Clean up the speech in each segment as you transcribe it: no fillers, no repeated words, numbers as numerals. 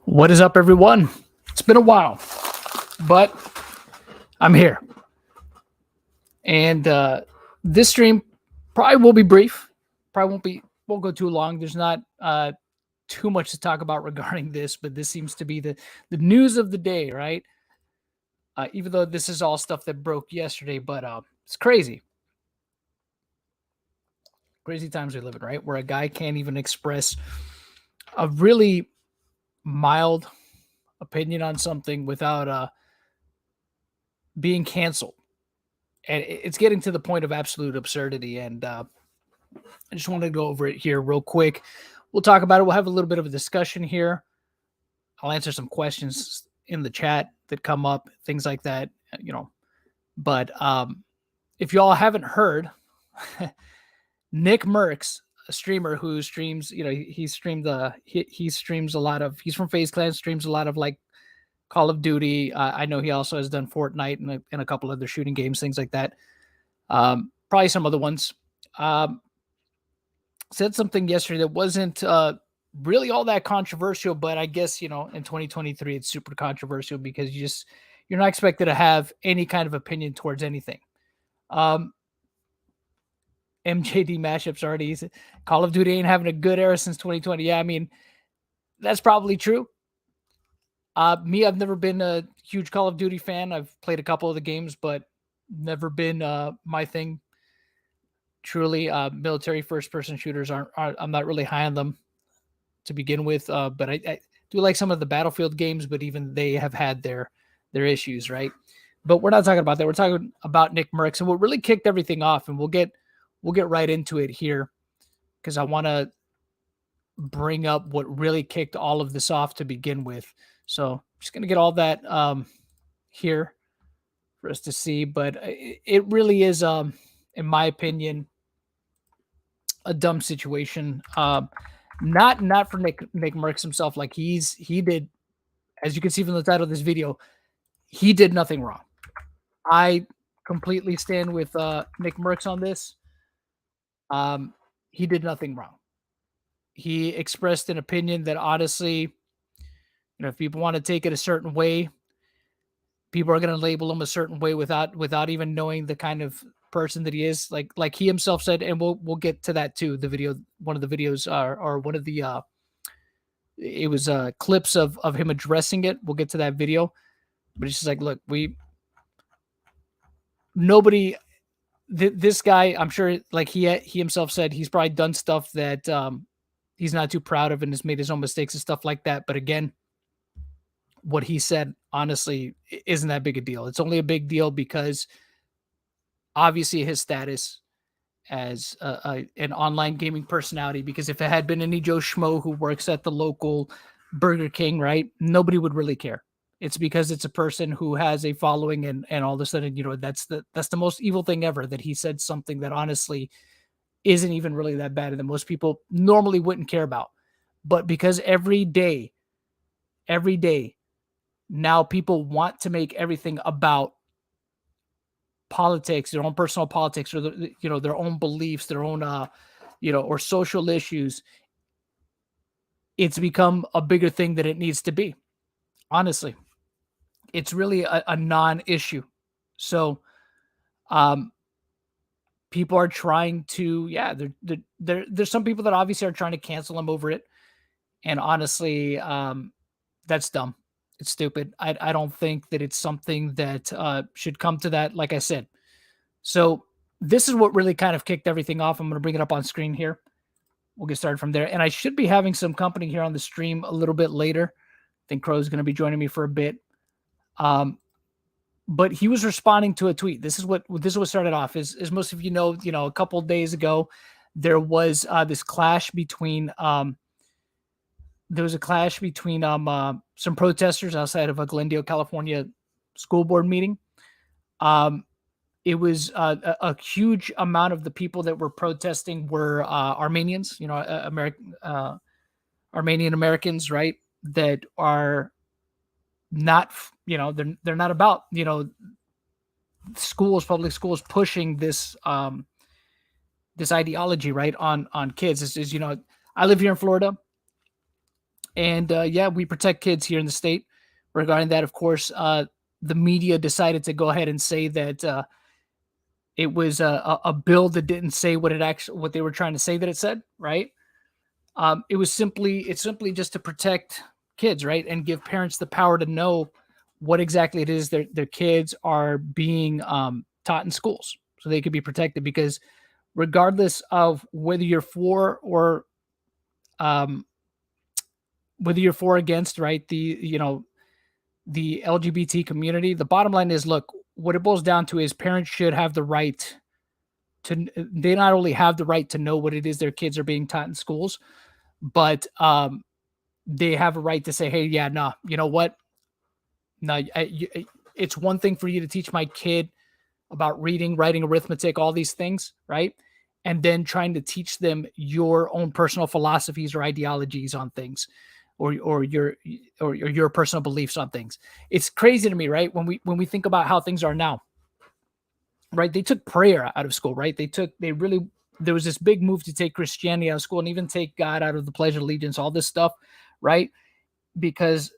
What is up, everyone? It's been a while, but I'm here. And this stream probably will be brief. Probably won't go too long. There's not too much to talk about regarding this, but this seems to be the news of the day, right? Even though this is all stuff that broke yesterday, but it's crazy. Crazy times we live in, right? Where a guy can't even express a really mild opinion on something without being canceled. And it's getting to the point of absolute absurdity. And I just wanted to go over it here real quick. We'll talk about it. We'll have a little bit of a discussion here. I'll answer some questions in the chat that come up, things like that, you know. But if y'all haven't heard, NICKMERCS, a streamer who streams, you know, he streams a lot of, he's from FaZe Clan, streams a lot of like Call of Duty. I know he also has done Fortnite and a couple other shooting games, things like that. Probably some other ones. Said something yesterday that wasn't really all that controversial, but I guess, you know, in 2023, it's super controversial because you're not expected to have any kind of opinion towards anything. MJD mashups already. Call of Duty ain't having a good era since 2020. Yeah, I mean, that's probably true. Me, I've never been a huge Call of Duty fan. I've played a couple of the games, but never been my thing. Truly, military first-person shooters I'm not really high on them to begin with. But I do like some of the Battlefield games, but even they have had their issues, right? But we're not talking about that. We're talking about NICKMERCS, and what really kicked everything off, and we'll get right into it here because I want to bring up what really kicked all of this off to begin with. So I'm just going to get all that here for us to see. But it really is, in my opinion, a dumb situation. Not for NICKMERCS himself. Like he did, as you can see from the title of this video, he did nothing wrong. I completely stand with NICKMERCS on this. He did nothing wrong. He expressed an opinion that honestly, you know, if people want to take it a certain way, people are going to label him a certain way without even knowing the kind of person that he is. Like he himself said, and we'll get to that too. The video, one of the videos or one of the it was clips of him addressing it. We'll get to that video, but it's just like, look, this guy, I'm sure, like he himself said, he's probably done stuff that he's not too proud of and has made his own mistakes and stuff like that. But again, what he said, honestly, isn't that big a deal. It's only a big deal because obviously his status as an online gaming personality, because if it had been any Joe Schmo who works at the local Burger King, right, nobody would really care. It's because it's a person who has a following and all of a sudden, you know, that's the most evil thing ever, that he said something that honestly isn't even really that bad and that most people normally wouldn't care about. But because every day, now people want to make everything about politics, their own personal politics, or their own beliefs, their own or social issues. It's become a bigger thing than it needs to be. Honestly, it's really a non-issue. So, people are trying to, there's some people that obviously are trying to cancel him over it, and honestly, that's dumb. It's stupid. I don't think that it's something that should come to that, like I said. So this is what really kind of kicked everything off. I'm going to bring it up on screen here. We'll get started from there. And I should be having some company here on the stream a little bit later. I think Crow's going to be joining me for a bit. But he was responding to a tweet. This is what started off. As most of you know, a couple of days ago, there was this clash between some protesters outside of a Glendale, California school board meeting. It was a huge amount of the people that were protesting were Armenians, Armenian Americans, right? That are not, they're not about, public schools pushing this this ideology, right, on kids. This is, I live here in Florida. And yeah, we protect kids here in the state. Regarding that, of course, the media decided to go ahead and say that it was a bill that didn't say what they were trying to say that it said, right? It's simply just to protect kids, right, and give parents the power to know what exactly it is their kids are being taught in schools, so they could be protected. Because regardless of um, whether you're for or against, right, the LGBT community, the bottom line is, look, what it boils down to is parents should have the right to. They not only have the right to know what it is their kids are being taught in schools, but they have a right to say, hey, yeah, no, you know what? No, it's one thing for you to teach my kid about reading, writing, arithmetic, all these things, right? And then trying to teach them your own personal philosophies or ideologies on things, or your personal beliefs on things. It's crazy to me, right? When we think about how things are now, right? They took prayer out of school, right? There was this big move to take Christianity out of school and even take God out of the Pledge of Allegiance, all this stuff, right? Because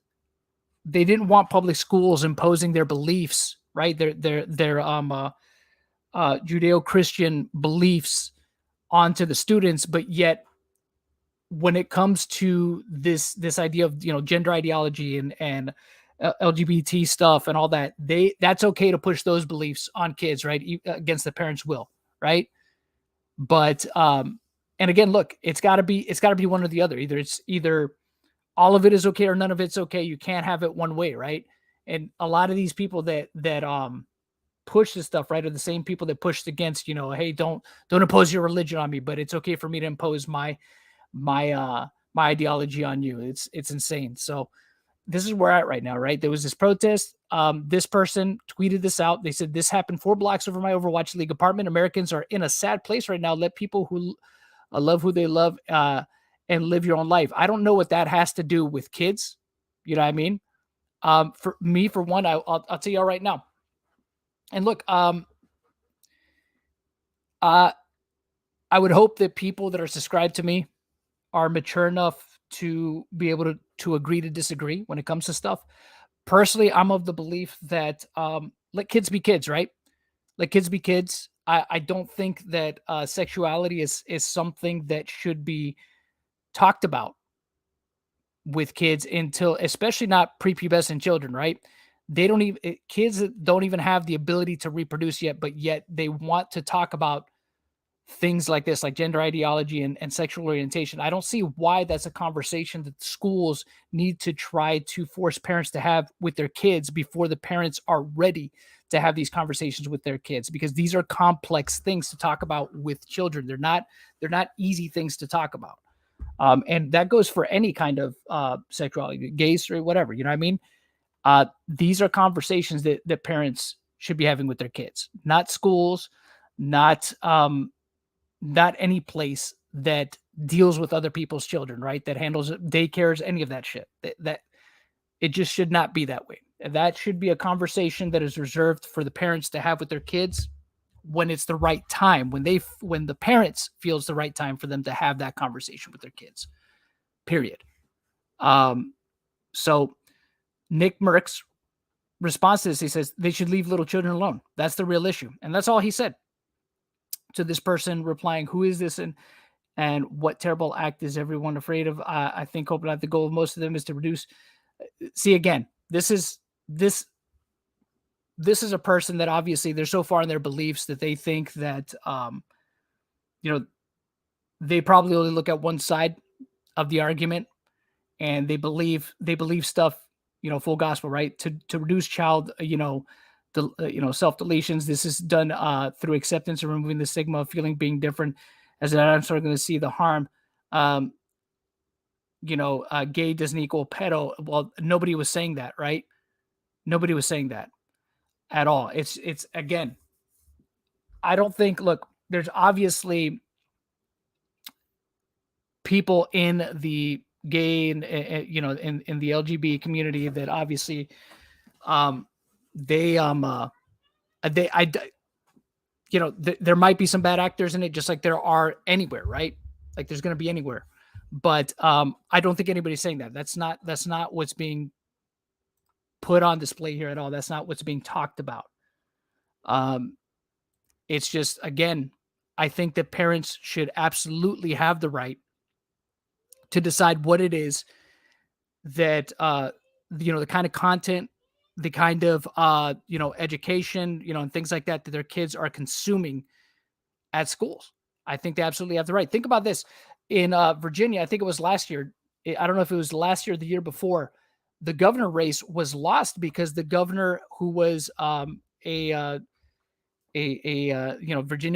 they didn't want public schools imposing their beliefs, right? Their Judeo-Christian beliefs onto the students, but yet when it comes to this idea of gender ideology and LGBT stuff and all that, that's okay to push those beliefs on kids, right? Against the parents' will, right? But and again, look, it's got to be one or the other. Either all of it is okay or none of it's okay. You can't have it one way, right? And a lot of these people that push this stuff, right, are the same people that pushed against, hey, don't impose your religion on me, but it's okay for me to impose my ideology on you. It's insane. So this is where we're at right now, right? There was this protest. This person tweeted this out. They said, this happened 4 blocks over my Overwatch League apartment. Americans are in a sad place right now. Let people who love who they love and live your own life. I don't know what that has to do with kids. You know what I mean? For me, for one, I'll tell you all right now. And look, I would hope that people that are subscribed to me are mature enough to be able to agree to disagree when it comes to stuff. Personally, I'm of the belief that let kids be kids, right? Let kids be kids. I don't think that sexuality is something that should be talked about with kids until, especially not prepubescent children, right? Kids don't even have the ability to reproduce yet, but yet they want to talk about things like this, like gender ideology and sexual orientation. I don't see why that's a conversation that schools need to try to force parents to have with their kids before the parents are ready to have these conversations with their kids, because these are complex things to talk about with children. They're not easy things to talk about. And that goes for any kind of sexuality, gay, straight, whatever, you know what I mean? These are conversations that parents should be having with their kids, not schools, not any place that deals with other people's children, right? That handles daycares, any of that shit. That it just should not be that way. That should be a conversation that is reserved for the parents to have with their kids when it's the right time, when the parents feel it's the right time for them to have that conversation with their kids. Period. So NICKMERCS response to this, he says they should leave little children alone. That's the real issue. And that's all he said to this person replying, who is this and what terrible act is everyone afraid of? I think hoping that the goal of most of them is to reduce. See, again, this is a person that obviously they're so far in their beliefs that they think that, they probably only look at one side of the argument, and they believe stuff, full gospel, right? To reduce child, self deletions. This is done through acceptance and removing the stigma of feeling being different. As I'm starting to see the harm. Gay doesn't equal pedo. Well, nobody was saying that, right? Nobody was saying that at all. It's again, I don't think. Look, there's obviously people in the gay and in the LGBT community that obviously there might be some bad actors in it, just like there are anywhere, right? Like there's going to be anywhere, But I don't think anybody's saying that. That's not what's being put on display here at all. That's not what's being talked about. It's just, again, I think that parents should absolutely have the right to decide what it is that, the kind of content, the kind of, education, and things like that their kids are consuming at schools. I think they absolutely have the right. Think about this. In Virginia, I think it was last year. I don't know if it was last year or the year before. The governor race was lost because the governor, who was Virginia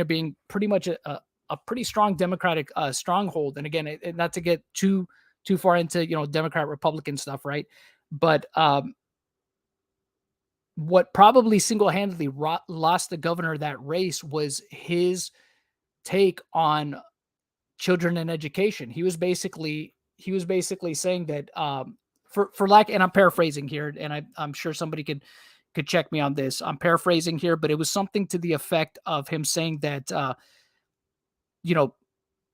being pretty much a pretty strong Democratic stronghold. And again, not to get too far into Democrat Republican stuff, right? But what probably single-handedly lost the governor that race was his take on children and education. He was basically saying that for lack, and I'm paraphrasing here, and I'm sure somebody could check me on this. I'm paraphrasing here, but it was something to the effect of him saying that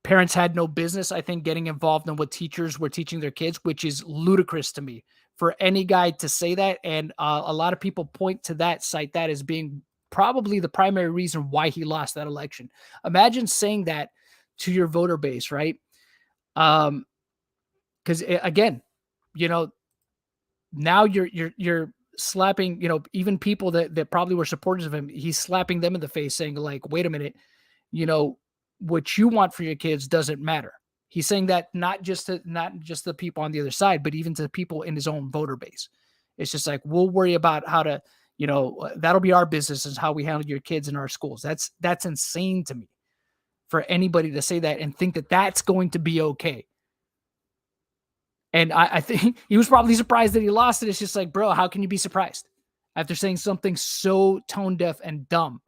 parents had no business, I think, getting involved in what teachers were teaching their kids, which is ludicrous to me for any guy to say that. And a lot of people cite that as being probably the primary reason why he lost that election. Imagine saying that to your voter base, right? Because again, now you're slapping, even people that probably were supporters of him. He's slapping them in the face, saying like, "Wait a minute, what you want for your kids doesn't matter." He's saying that not just the people on the other side, but even to the people in his own voter base. It's just like, we'll worry about how to, that'll be our business, is how we handle your kids in our schools. That's insane to me for anybody to say that and think that that's going to be okay. And I think he was probably surprised that he lost it. It's just like, bro, how can you be surprised after saying something so tone deaf and dumb?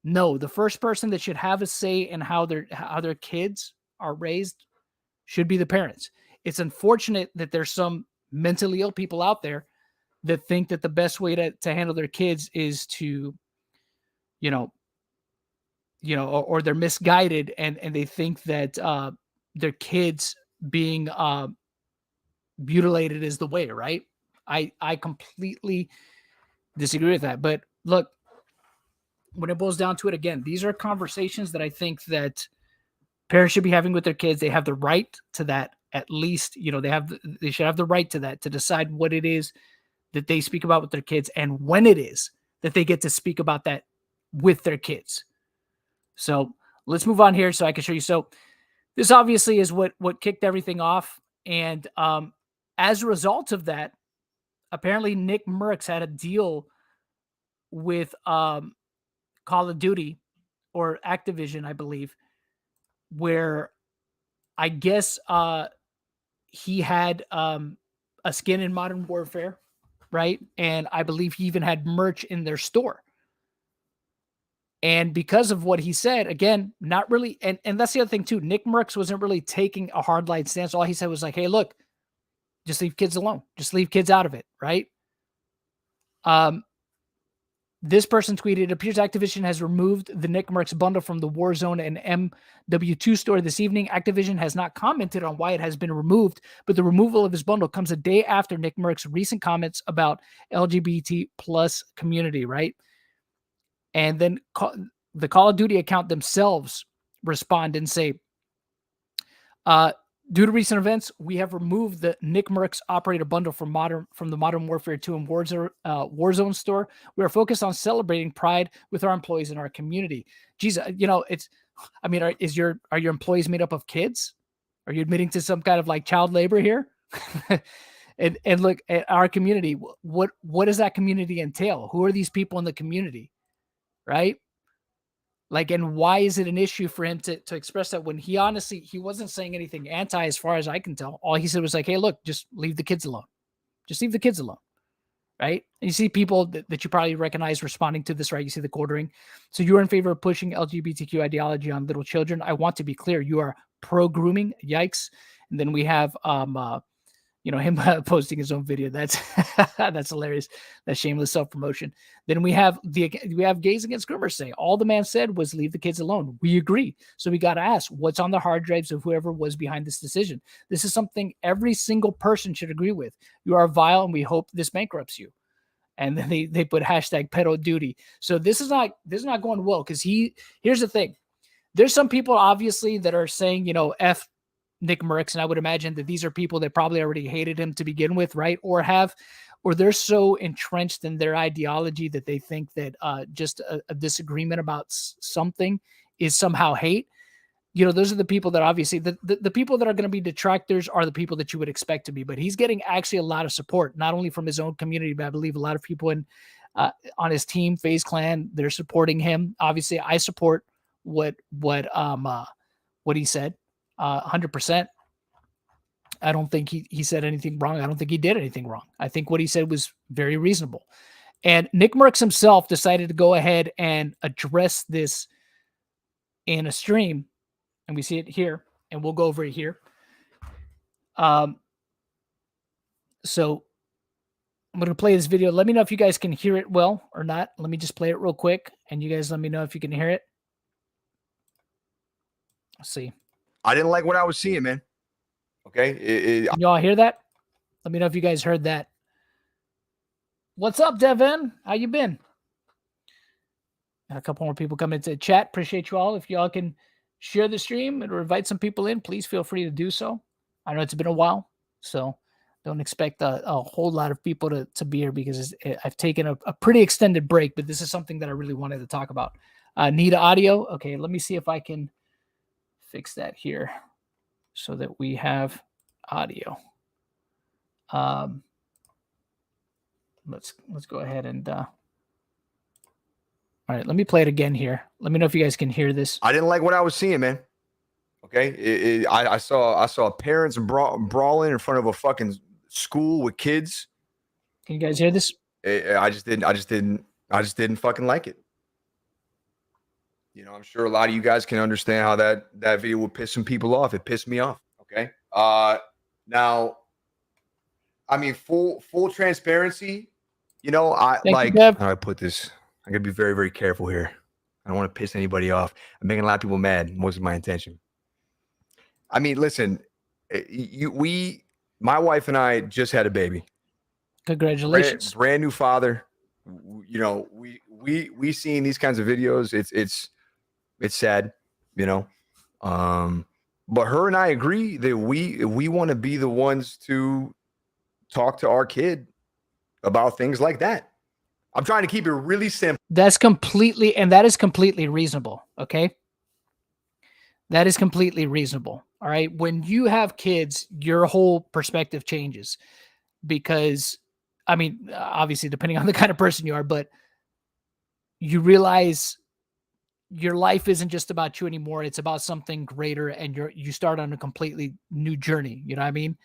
No, the first person that should have a say in how their kids are raised should be the parents. It's unfortunate that there's some mentally ill people out there that think that the best way to handle their kids is to, or they're misguided and they think that their kids being mutilated is the way, right? I completely disagree with that. But look, when it boils down to it, again, these are conversations that I think that parents should be having with their kids. They have the right to that. At least, they should have the right to that, to decide what it is that they speak about with their kids and when it is that they get to speak about that with their kids. So let's move on here so I can show you. So this obviously is what kicked everything off. And as a result of that, apparently NICKMERCS had a deal with Call of Duty, or Activision, I believe, where I guess he had a skin in Modern Warfare, right? And I believe he even had merch in their store. And because of what he said, again, not really, and that's the other thing too, NICKMERCS wasn't really taking a hardline stance. All he said was like, hey, look, just leave kids alone. Just leave kids out of it, right? This person tweeted, it appears Activision has removed the NICKMERCS bundle from the Warzone and MW2 store this evening. Activision has not commented on why it has been removed, but the removal of his bundle comes a day after NICKMERCS' recent comments about LGBT plus community, right? And then the Call of Duty account themselves respond and say, due to recent events, we have removed the NICKMERCS operator bundle from the Modern Warfare 2 and Warzone store. We are focused on celebrating Pride with our employees in our community. Geez, are your employees made up of kids? Are you admitting to some kind of like child labor here? and look at our community. What does that community entail? Who are these people in the community? Right? Like, and why is it an issue for him to express that when he wasn't saying anything anti, as far as I can tell. All he said was like, hey, look, just leave the kids alone. Just leave the kids alone. Right? And you see people that you probably recognize responding to this, right? You see the quartering. So you are in favor of pushing LGBTQ ideology on little children. I want to be clear. You are pro-grooming. Yikes. And then we have him posting his own video. That's that's hilarious. That shameless self-promotion. Then we have Gays Against Groomers saying all the man said was leave the kids alone. We agree. So we got to ask what's on the hard drives of whoever was behind this decision. This is something every single person should agree with. You are vile, and we hope this bankrupts you. And then they put hashtag pedo duty. So this is not going well, because here's the thing. There's some people obviously that are saying, F NICKMERCS, and I would imagine that these are people that probably already hated him to begin with, right? Or they're so entrenched in their ideology that they think that just a disagreement about something is somehow hate. Those are the people that obviously the people that are going to be detractors are the people that you would expect to be. But he's getting actually a lot of support, not only from his own community, but I believe a lot of people on his team, FaZe Clan, they're supporting him. Obviously, I support what he said, 100%. I don't think he said anything wrong. I don't think he did anything wrong. I think what he said was very reasonable. And NICKMERCS himself decided to go ahead and address this in a stream, and we see it here, and we'll go over it here. So I'm going to play this video. Let me know if you guys can hear it well or not. Let me just play it real quick, and you guys let me know if you can hear it. Let's see. I didn't like what I was seeing, man. Okay. Can you all hear that? Let me know if you guys heard that. What's up, Devin? How you been? And a couple more people coming into the chat. Appreciate you all. If y'all can share the stream or invite some people in, please feel free to do so. I know it's been a while, so don't expect a whole lot of people to be here, because I've taken a pretty extended break, but this is something that I really wanted to talk about. Need audio? Okay, let me see if I can fix that here so that we have audio. Let's go ahead and all right, let me play it again here. Let me know if you guys can hear this. I didn't like what I was seeing, man. Okay. I saw parents brawling in front of a fucking school with kids. Can you guys hear this? I just didn't fucking like it. I'm sure a lot of you guys can understand how that video would piss some people off. It pissed me off. Okay. Now, I mean, full transparency, how do I put this? I gotta be very, very careful here. I don't want to piss anybody off. I'm making a lot of people mad. Most of my intention. I mean, listen, my wife and I just had a baby. Congratulations. Brand new father. We seeing these kinds of videos. It's sad, but her and I agree that we want to be the ones to talk to our kid about things like that. I'm trying to keep it really simple. That is completely reasonable. Okay. That is completely reasonable. All right. When you have kids, your whole perspective changes, because, I mean, obviously depending on the kind of person you are, but you realize your life isn't just about you anymore. It's about something greater, and you start on a completely new journey. You know what I mean?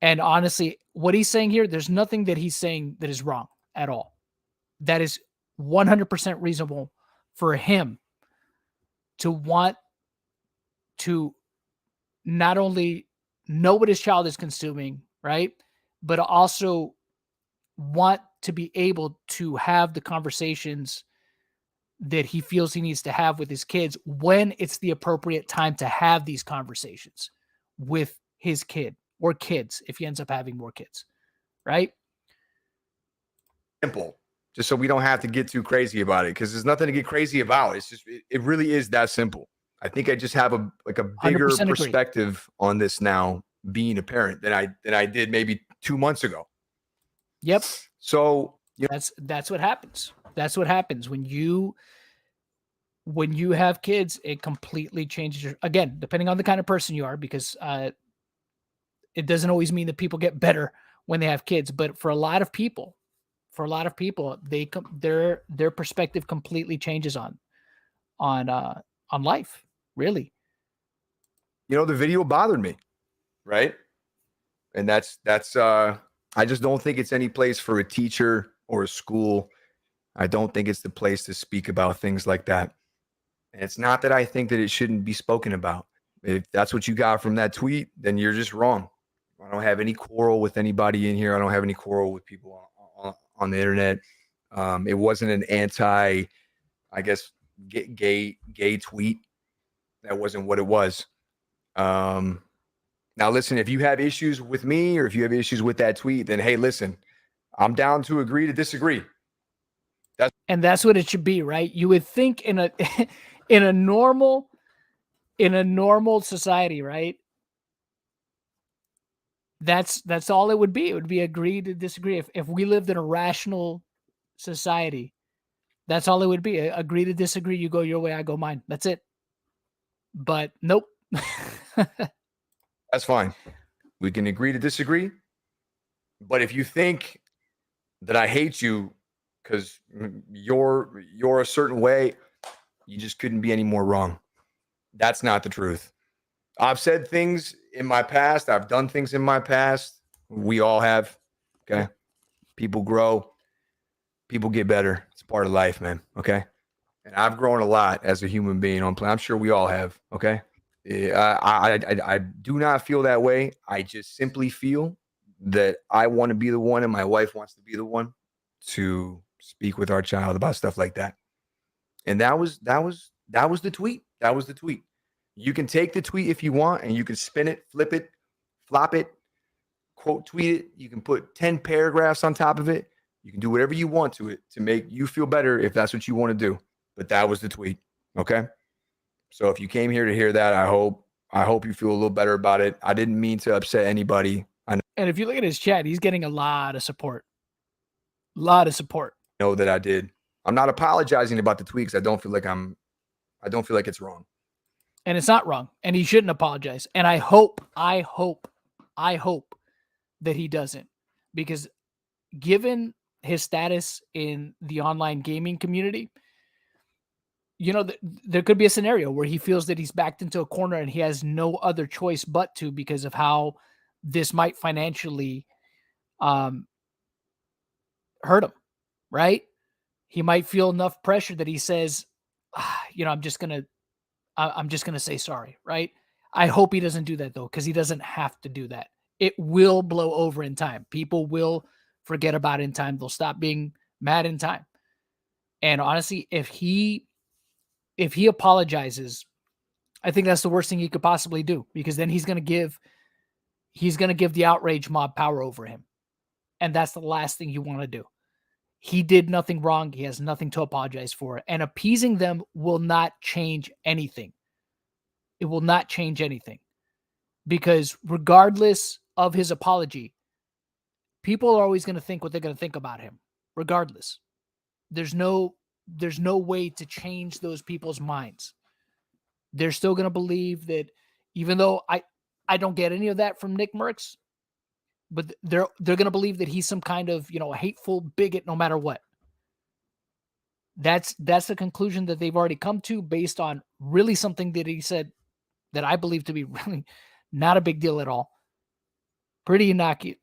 And honestly, what he's saying here, there's nothing that he's saying that is wrong at all. That is 100% reasonable for him to want to not only know what his child is consuming, right, but also want to be able to have the conversations that he feels he needs to have with his kids when it's the appropriate time to have these conversations with his kid or kids, if he ends up having more kids, right? Simple, just so we don't have to get too crazy about it, because there's nothing to get crazy about. It's just, it really is that simple. I think I just have a bigger perspective on this now, being a parent, than I did maybe 2 months ago. Yep. So that's what happens. That's what happens when you have kids. It completely changes again, depending on the kind of person you are, because it doesn't always mean that people get better when they have kids. But for a lot of people, their perspective completely changes on life. Really. The video bothered me, right? And that's I just don't think it's any place for a teacher or a school. I don't think it's the place to speak about things like that. And it's not that I think that it shouldn't be spoken about. If that's what you got from that tweet, then you're just wrong. I don't have any quarrel with anybody in here. I don't have any quarrel with people on the internet. It wasn't an anti, I guess, gay tweet. That wasn't what it was. Now, listen, if you have issues with me or if you have issues with that tweet, then hey, listen, I'm down to agree to disagree. That's what it should be, right? You would think in a in a normal society, right? That's all it would be. It would be agree to disagree. If we lived in a rational society, that's all it would be. Agree to disagree. You go your way, I go mine. That's it. But nope. That's fine. We can agree to disagree. But if you think that I hate you because you're a certain way, you just couldn't be any more wrong. That's not the truth. I've said things in my past. I've done things in my past. We all have. Okay. People grow. People get better. It's part of life, man. Okay. And I've grown a lot as a human being on play. I'm sure we all have. Okay. I do not feel that way. I just simply feel that I want to be the one and my wife wants to be the one to speak with our child about stuff like that. And that was the tweet. That was the tweet. You can take the tweet if you want and you can spin it, flip it, flop it, quote tweet it. You can put 10 paragraphs on top of it. You can do whatever you want to it to make you feel better if that's what you want to do. But that was the tweet. Okay. So if you came here to hear that, I hope you feel a little better about it. I didn't mean to upset anybody. And if you look at his chat, he's getting a lot of support. A lot of support. I know that I did. I'm not apologizing about the tweets. I don't feel like it's wrong. And it's not wrong. And he shouldn't apologize. And I hope that he doesn't. Because given his status in the online gaming community, you know, there could be a scenario where he feels that he's backed into a corner and he has no other choice but to, because of how this might financially hurt him, right? He might feel enough pressure that he says, you know, I'm just going to say sorry, right? I hope he doesn't do that though, because he doesn't have to do that. It will blow over in time. People will forget about it in time. They'll stop being mad in time. And honestly, if he apologizes, I think that's the worst thing he could possibly do, because then he's going to give the outrage mob power over him. And that's the last thing you want to do. He did nothing wrong. He has nothing to apologize for. And appeasing them will not change anything. It will not change anything. Because regardless of his apology, people are always going to think what they're going to think about him. Regardless. There's no way to change those people's minds. They're still going to believe that, even though I don't get any of that from NICKMERCS, but they're going to believe that he's some kind of, you know, hateful bigot no matter what. That's the conclusion that they've already come to based on really something that he said that I believe to be really not a big deal at all. Pretty innocuous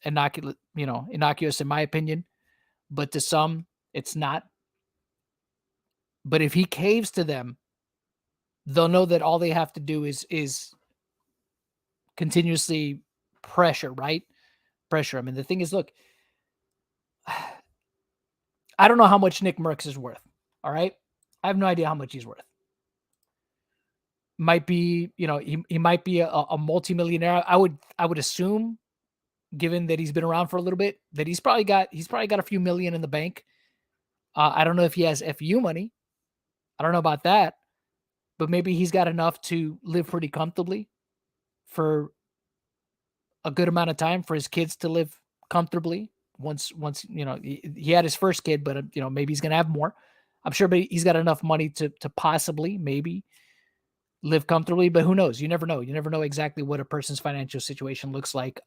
in my opinion, but to some it's not. But if he caves to them, they'll know that all they have to do is continuously pressure, right? Pressure. I mean, the thing is, look, I don't know how much NICKMERCS is worth. All right. I have no idea how much he's worth. Might be, you know, he might be a multimillionaire. I would assume, given that he's been around for a little bit, that he's probably got a few million in the bank. I don't know if he has FU money. I don't know about that, but maybe he's got enough to live pretty comfortably for a good amount of time, for his kids to live comfortably. Once, you know, he had his first kid, but you know, maybe he's going to have more. I'm sure, but he's got enough money to possibly maybe live comfortably, but who knows? You never know. You never know exactly what a person's financial situation looks like.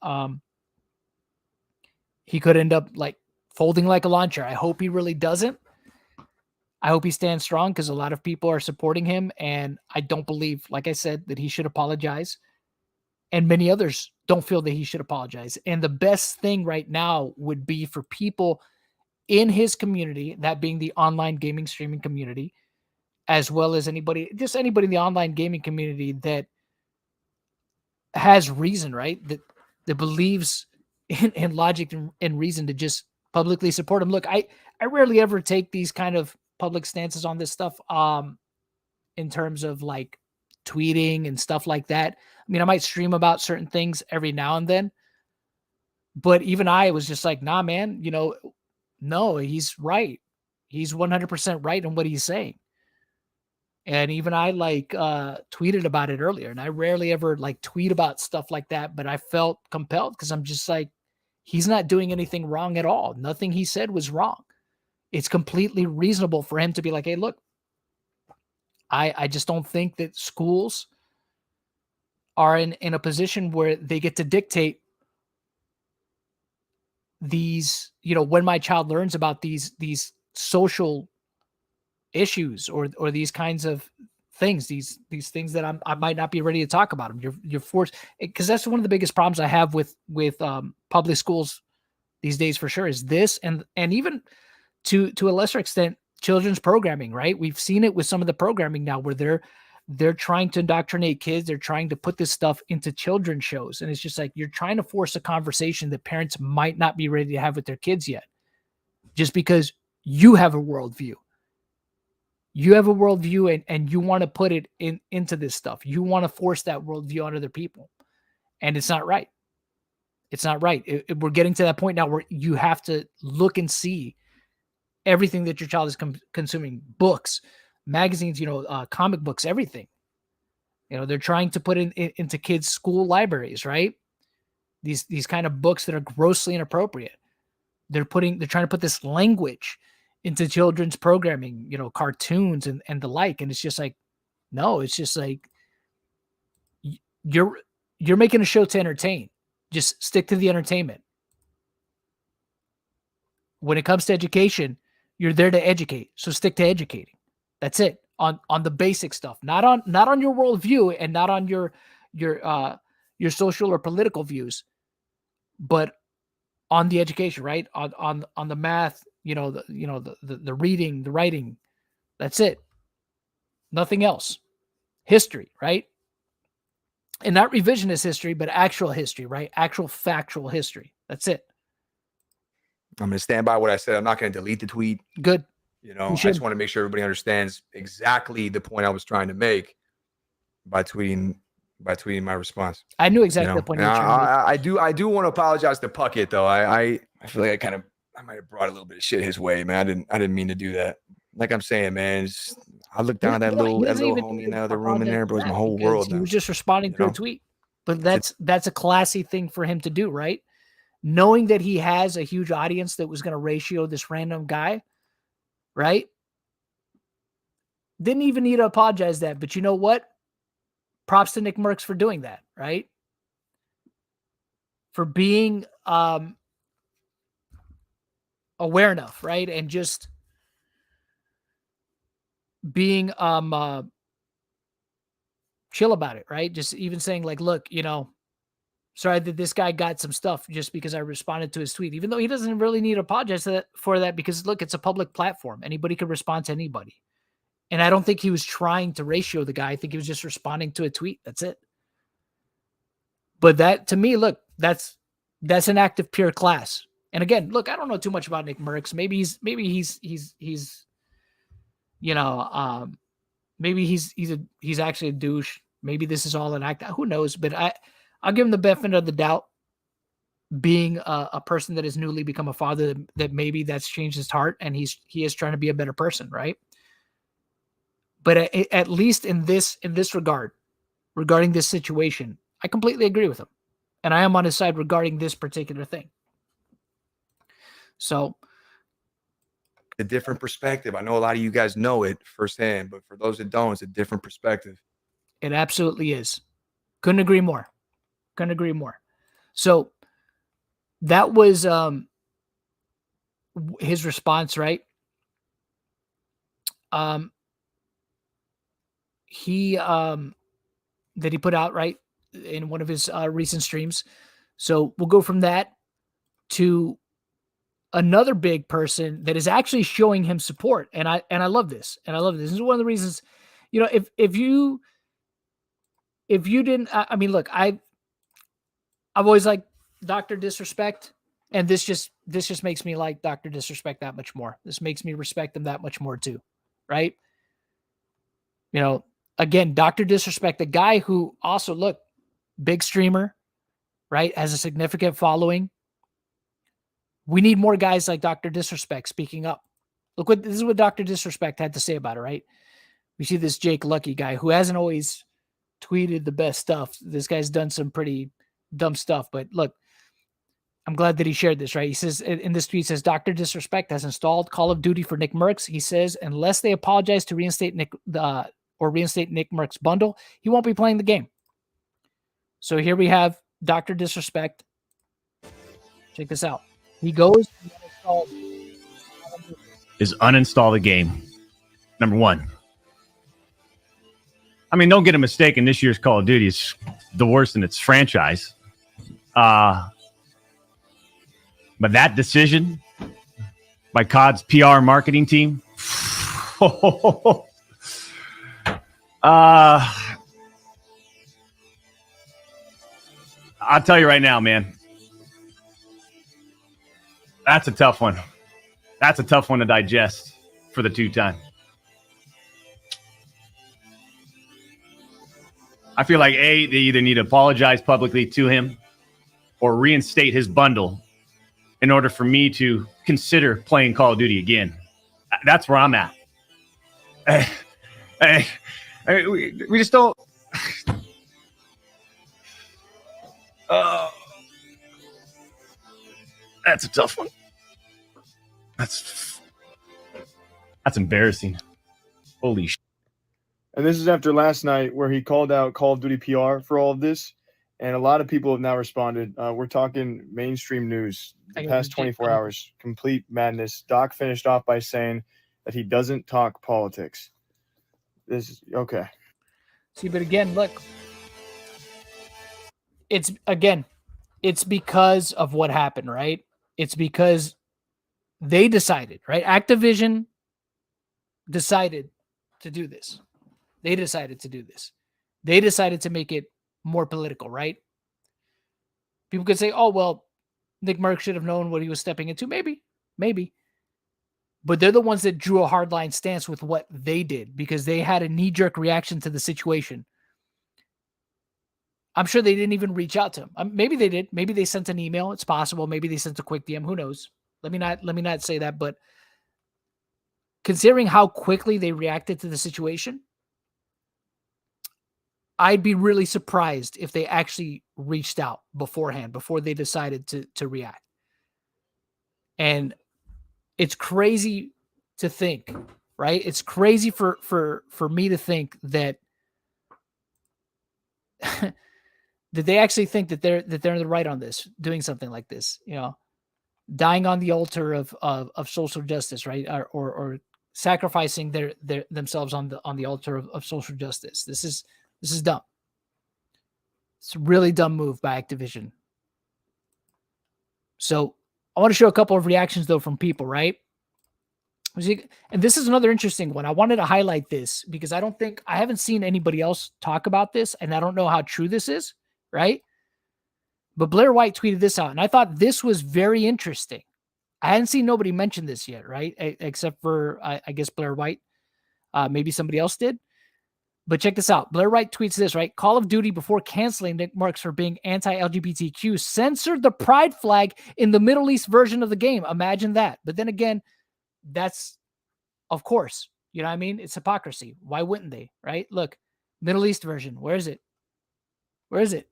He could end up like folding like a lawn chair. I hope he really doesn't. I hope he stands strong, because a lot of people are supporting him, and I don't believe, like I said, that he should apologize. And many others don't feel that he should apologize. And the best thing right now would be for people in his community, that being the online gaming streaming community, as well as anybody in the online gaming community that has reason, right? that believes in logic and reason to just publicly support him. Look, I rarely ever take these kind of public stances on this stuff in terms of like tweeting and stuff like that. I mean, I might stream about certain things every now and then, but even I was just like, nah, man, you know, no, he's right. He's 100% right in what he's saying. And even I like tweeted about it earlier, and I rarely ever like tweet about stuff like that, but I felt compelled because I'm just like, he's not doing anything wrong at all. Nothing he said was wrong. It's completely reasonable for him to be like, hey, look, I just don't think that schools are in a position where they get to dictate these, you know, when my child learns about these social issues or these kinds of things, these things that I might not be ready to talk about them. You're forced, because that's one of the biggest problems I have with public schools these days for sure is this, and even to a lesser extent, children's programming, right? We've seen it with some of the programming now where they're trying to indoctrinate kids. They're trying to put this stuff into children's shows. And it's just like, you're trying to force a conversation that parents might not be ready to have with their kids yet, just because you have a worldview. You have a worldview and you want to put it into this stuff. You want to force that worldview on other people. And it's not right. It's not right. We're getting to that point now where you have to look and see everything that your child is consuming, books, magazines, you know, comic books, everything. You know, they're trying to put into kids' school libraries, right? These kind of books that are grossly inappropriate. They're trying to put this language into children's programming, you know, cartoons and the like. And it's just like, no, it's just like, you're making a show to entertain. Just stick to the entertainment. When it comes to education, you're there to educate. So stick to educating. That's it. On the basic stuff, not on your worldview and not on your social or political views, but on the education, right? On the math, you know, the reading, the writing. That's it. Nothing else. History, right? And not revisionist history, but actual history, right? Actual factual history. That's it. I'm going to stand by what I said. I'm not going to delete the tweet. Good. You know, I just want to make sure everybody understands exactly the point I was trying to make by tweeting my response. I knew exactly the point you were trying to make. I do want to apologize to Puckett though. I feel like I might have brought a little bit of shit his way, man. I didn't mean to do that. Like I'm saying, man, I looked down at that little homie in the other room in there, bro. It's my whole world now. He was just responding to a tweet. But that's a classy thing for him to do, right? Knowing that he has a huge audience that was going to ratio this random guy, right? Didn't even need to apologize that. But you know what? Props to NICKMERCS for doing that, right? For being aware enough, right? And just being chill about it, right? Just even saying like, look, you know, sorry that this guy got some stuff just because I responded to his tweet, even though he doesn't really need to apologize for that because look, it's a public platform. Anybody could respond to anybody. And I don't think he was trying to ratio the guy. I think he was just responding to a tweet. That's it. But that, to me, look, that's an act of pure class. And again, look, I don't know too much about NICKMERCS. Maybe he's you know, maybe he's actually a douche. Maybe this is all an act. Who knows? But I'll give him the benefit of the doubt. Being a person that has newly become a father, that maybe that's changed his heart and he is trying to be a better person, right? But at least in this regard, regarding this situation, I completely agree with him. And I am on his side regarding this particular thing. So, a different perspective. I know a lot of you guys know it firsthand, but for those that don't, it's a different perspective. It absolutely is. Couldn't agree more. Couldn't agree more. So that was his response, right? He that he put out, right, in one of his recent streams. So we'll go from that to another big person that is actually showing him support. And I love this. And I love this. This is one of the reasons, you know, if you didn't, I mean, look, I've always like Dr. Disrespect, and this just makes me like Dr. Disrespect that much more. This makes me respect him that much more too, right? You know, again, Dr. Disrespect, the guy who also, look, big streamer, right? Has a significant following. We need more guys like Dr. Disrespect speaking up. Look, this is what Dr. Disrespect had to say about it, right? We see this Jake Lucky guy who hasn't always tweeted the best stuff. This guy's done some pretty dumb stuff, but look, I'm glad that he shared this, right? He says in this tweet, says Dr. Disrespect has installed Call of Duty for NICKMERCS. He says, unless they apologize to reinstate NICKMERCS bundle, he won't be playing the game. So here we have Dr. Disrespect. Check this out. He goes and uninstall the game. Number one. I mean, don't get a mistaken. This year's Call of Duty is the worst in its franchise. But that decision by COD's PR marketing team, I'll tell you right now, man, that's a tough one. That's a tough one to digest for the two-time. I feel like, A, they either need to apologize publicly to him or reinstate his bundle in order for me to consider playing Call of Duty again. That's where I'm at. We just don't... That's a tough one. That's embarrassing. Holy shit. And this is after last night where he called out Call of Duty PR for all of this. And a lot of people have now responded. We're talking mainstream news. The past 24 hours, complete madness. Doc finished off by saying that he doesn't talk politics. This is okay. See, but again, look, it's because of what happened, right? It's because they decided, right? Activision decided to do this. They decided to do this. They decided to make it more political, right? People could say, oh, well, NICKMERCS should have known what he was stepping into. Maybe. But they're the ones that drew a hardline stance with what they did because they had a knee-jerk reaction to the situation. I'm sure they didn't even reach out to him. Maybe they did. Maybe they sent an email. It's possible. Maybe they sent a quick DM. Who knows? Let me not say that. But considering how quickly they reacted to the situation, I'd be really surprised if they actually reached out beforehand, before they decided to react. And it's crazy to think, right? It's crazy for me to think that that they actually think that they're in the right on this, doing something like this, you know, dying on the altar of social justice, right? Or sacrificing themselves on the altar of social justice. This is dumb. It's a really dumb move by Activision. So I want to show a couple of reactions though from people, right? And this is another interesting one. I wanted to highlight this because I haven't seen anybody else talk about this, and I don't know how true this is, right? But Blair White tweeted this out, and I thought this was very interesting. I hadn't seen nobody mention this yet, right? Except for, I guess, Blair White. Maybe somebody else did. But check this out. Blair White tweets this, right? Call of Duty, before canceling NICKMERCS for being anti-LGBTQ, censored the pride flag in the Middle East version of the game. Imagine that. But then again, that's, of course, you know what I mean? It's hypocrisy. Why wouldn't they, right? Look, Middle East version. Where is it? Where is it?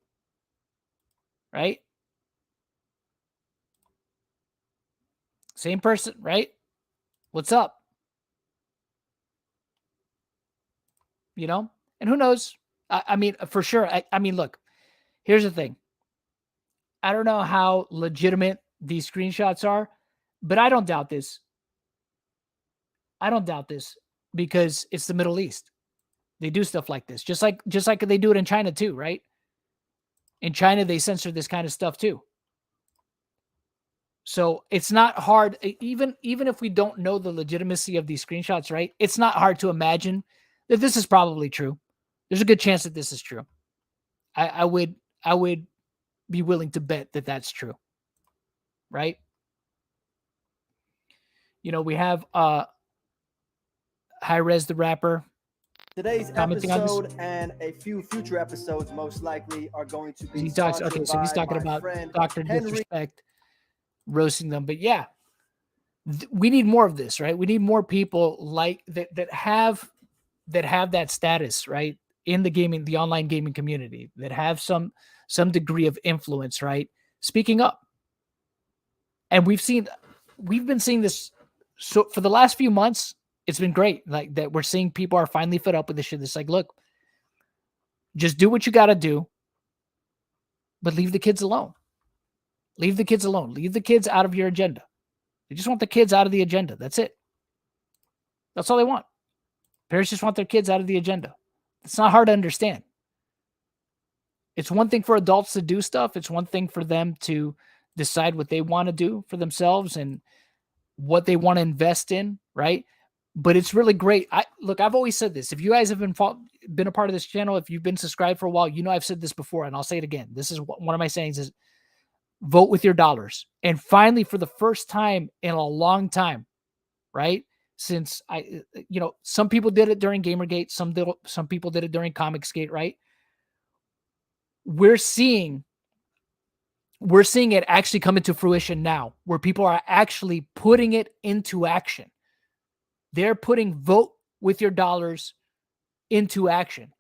Right? Same person, right? What's up? You know? And who knows? I mean, for sure. I mean, look, here's the thing. I don't know how legitimate these screenshots are, but I don't doubt this. I don't doubt this because it's the Middle East. They do stuff like this, just like they do it in China too, right? In China, they censor this kind of stuff too. So it's not hard, even if we don't know the legitimacy of these screenshots, right? It's not hard to imagine that this is probably true. There's a good chance that this is true. I would be willing to bet that that's true, right? You know, we have High Res the rapper. Today's Commenting on this? episode and a few future episodes most likely are going to be He talks. sponsored Okay, so he's by talking my about friend Dr. Henry. Disrespect roasting them, but yeah, we need more of this, right? We need more people like that have that status, right, in the online gaming community, that have some degree of influence, right, speaking up. And we've been seeing this so for the last few months. It's been great, like that we're seeing people are finally fed up with this shit. It's like, look, just do what you got to do, but leave the kids alone. Leave the kids alone. Leave the kids out of your agenda. They just want the kids out of the agenda. That's it. That's all they want. Parents just want their kids out of the agenda. It's not hard to understand. It's one thing for adults to do stuff. It's one thing for them to decide what they want to do for themselves and what they want to invest in, right? But it's really great. I've always said this. If you guys have been a part of this channel, if you've been subscribed for a while, you know I've said this before, and I'll say it again. This is one of my sayings is vote with your dollars. And finally, for the first time in a long time, right? Since some people did it during Gamergate, some people did it during Comicsgate, right? We're seeing it actually come into fruition now, where people are actually putting it into action. They're putting vote with your dollars into action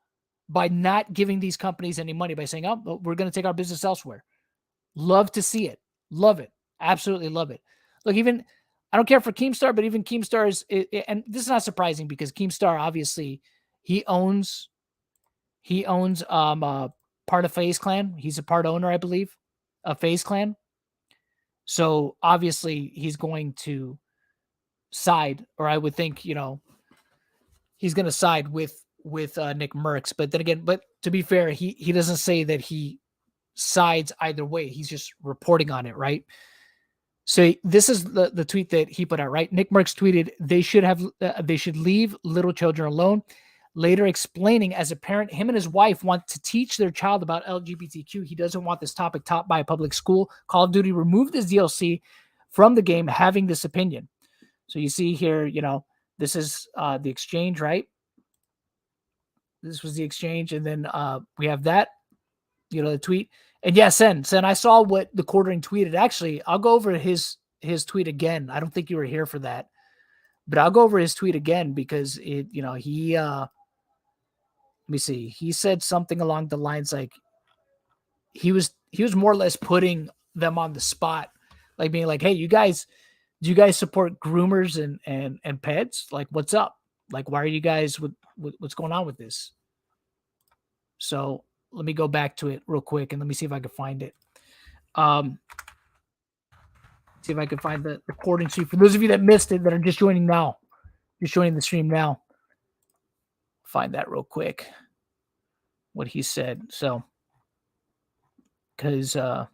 by not giving these companies any money, by saying, oh, we're going to take our business elsewhere. Love to see it. Love it. Absolutely love it. Look, even I don't care for Keemstar, but even Keemstar is, and this is not surprising because Keemstar, obviously, he owns part of FaZe Clan. He's a part owner, I believe, of FaZe Clan. So obviously he's going to side, or I would think, he's going to side with NICKMERCS. But then again, but to be fair, he doesn't say that he sides either way. He's just reporting on it, right? So this is the tweet that he put out, right? NICKMERCS tweeted, they should leave little children alone. Later explaining, as a parent, him and his wife want to teach their child about LGBTQ. He doesn't want this topic taught by a public school. Call of Duty removed his DLC from the game, having this opinion. So you see here, this is the exchange, right? This was the exchange. And then we have that, the tweet. And yeah, Sen, I saw what the Quartering tweeted. Actually, I'll go over his tweet again. I don't think you were here for that, but I'll go over his tweet again because he let me see. He said something along the lines like he was more or less putting them on the spot, like being like, hey, do you guys support groomers and pets? Like, what's up? Like, why are you guys with what's going on with this? So let me go back to it real quick and let me see if I can find it. See if I can find the recording sheet. For those of you that missed it, that are just joining now, just joining the stream now, find that real quick. What he said. So, because here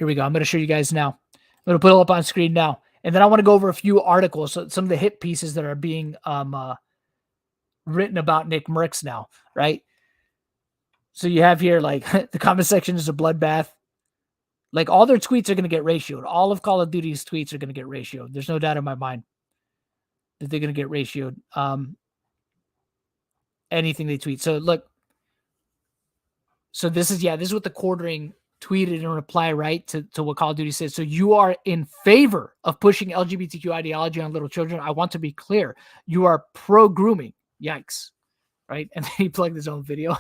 we go. I'm going to show you guys now. I'm going to put it up on screen now, and then I want to go over a few articles, so some of the hit pieces that are being written about NICKMERCS now, right? So you have here, like, the comment section is a bloodbath. Like, all their tweets are going to get ratioed. All of Call of Duty's tweets are going to get ratioed. There's no doubt in my mind that they're going to get ratioed. Anything they tweet. So look. So this is what the Quartering tweeted in reply, right, to what Call of Duty said. So you are in favor of pushing LGBTQ ideology on little children. I want to be clear. You are pro-grooming. Yikes. Right? And then he plugged his own video.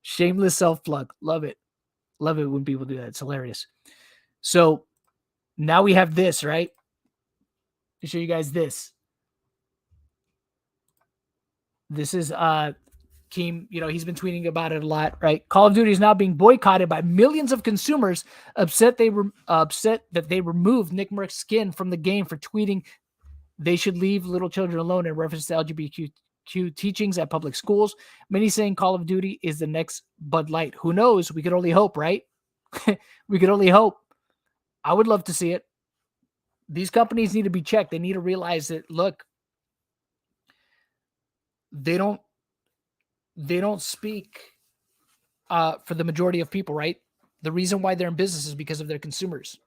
Shameless self-plug. Love it. Love it when people do that. It's hilarious. So now we have this, right? To show you guys this. This is Keem, he's been tweeting about it a lot, right? Call of Duty is now being boycotted by millions of consumers upset that they removed NICKMERCS skin from the game for tweeting they should leave little children alone in reference to LGBTQ teachings at public schools. Many saying Call of Duty is the next Bud Light. Who knows? We could only hope, right? We could only hope. I would love to see it. These companies need to be checked. They need to realize that, look, they don't they don't speak for the majority of people, right? The reason why they're in business is because of their consumers.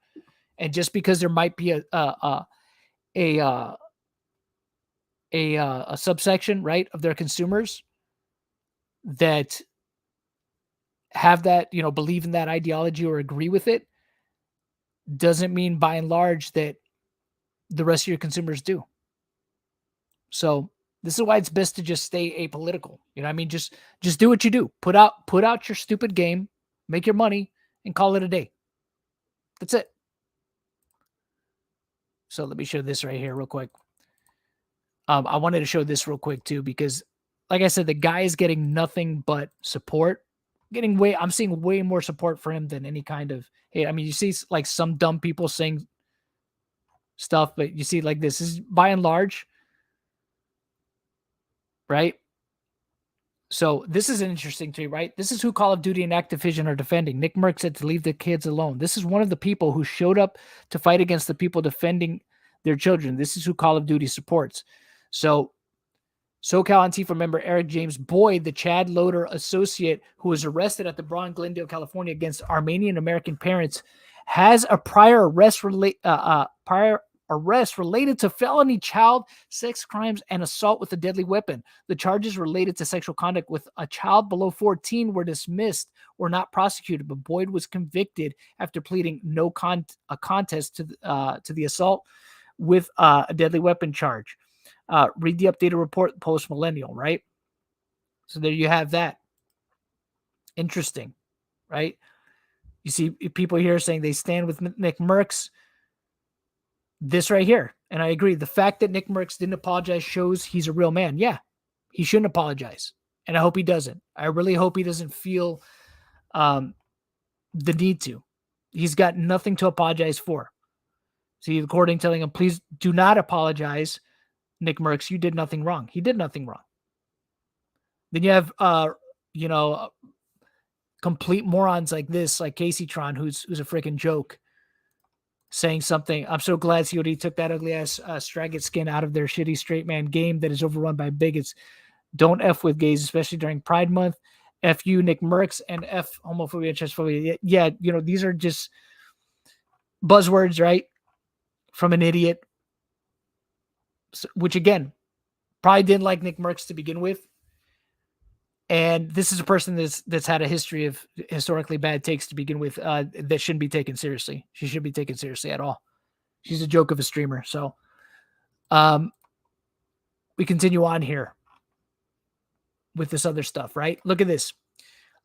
And just because there might be a subsection, right, of their consumers that have that, believe in that ideology or agree with it, doesn't mean by and large that the rest of your consumers do. So this is why it's best to just stay apolitical. You know what I mean? Just do what you do. Put out your stupid game, make your money, and call it a day. That's it. So let me show this right here real quick. I wanted to show this real quick too, because like I said, the guy is getting nothing but support. I'm seeing way more support for him than any kind of hate. I mean, you see like some dumb people saying stuff, but you see like this is by and large, right? So this is an interesting tweet, right? This is who Call of Duty and Activision are defending. NICKMERCS said to leave the kids alone. This is one of the people who showed up to fight against the people defending their children. This is who Call of Duty supports. So SoCal Antifa member Eric James Boyd, the Chad Loader associate who was arrested at the Bronx, Glendale, California against Armenian American parents, has a prior arrest related to felony child sex crimes and assault with a deadly weapon. The charges related to sexual conduct with a child below 14 were dismissed or not prosecuted, but Boyd was convicted after pleading a contest to the assault with a deadly weapon charge. Read the updated report, Post Millennial, right? So there you have that. Interesting, right? You see people here saying they stand with NICKMERCS. This right here, and I agree. The fact that NICKMERCS didn't apologize shows he's a real man. Yeah, he shouldn't apologize, and I hope he doesn't. I really hope he doesn't feel the need to. He's got nothing to apologize for. See the recording telling him, please do not apologize, NICKMERCS, you did nothing wrong. He did nothing wrong. Then you have, complete morons like this, like Casey Tron, who's a freaking joke, saying something. I'm so glad COD took that ugly ass Straggett skin out of their shitty straight man game that is overrun by bigots. Don't F with gays, especially during Pride Month. F you, NICKMERCS, and F homophobia and transphobia. Yeah, these are just buzzwords, right? From an idiot. Which again, probably didn't like NICKMERCS to begin with. And this is a person that's had a history of historically bad takes to begin with that shouldn't be taken seriously. She shouldn't be taken seriously at all. She's a joke of a streamer. So we continue on here with this other stuff, right? Look at this.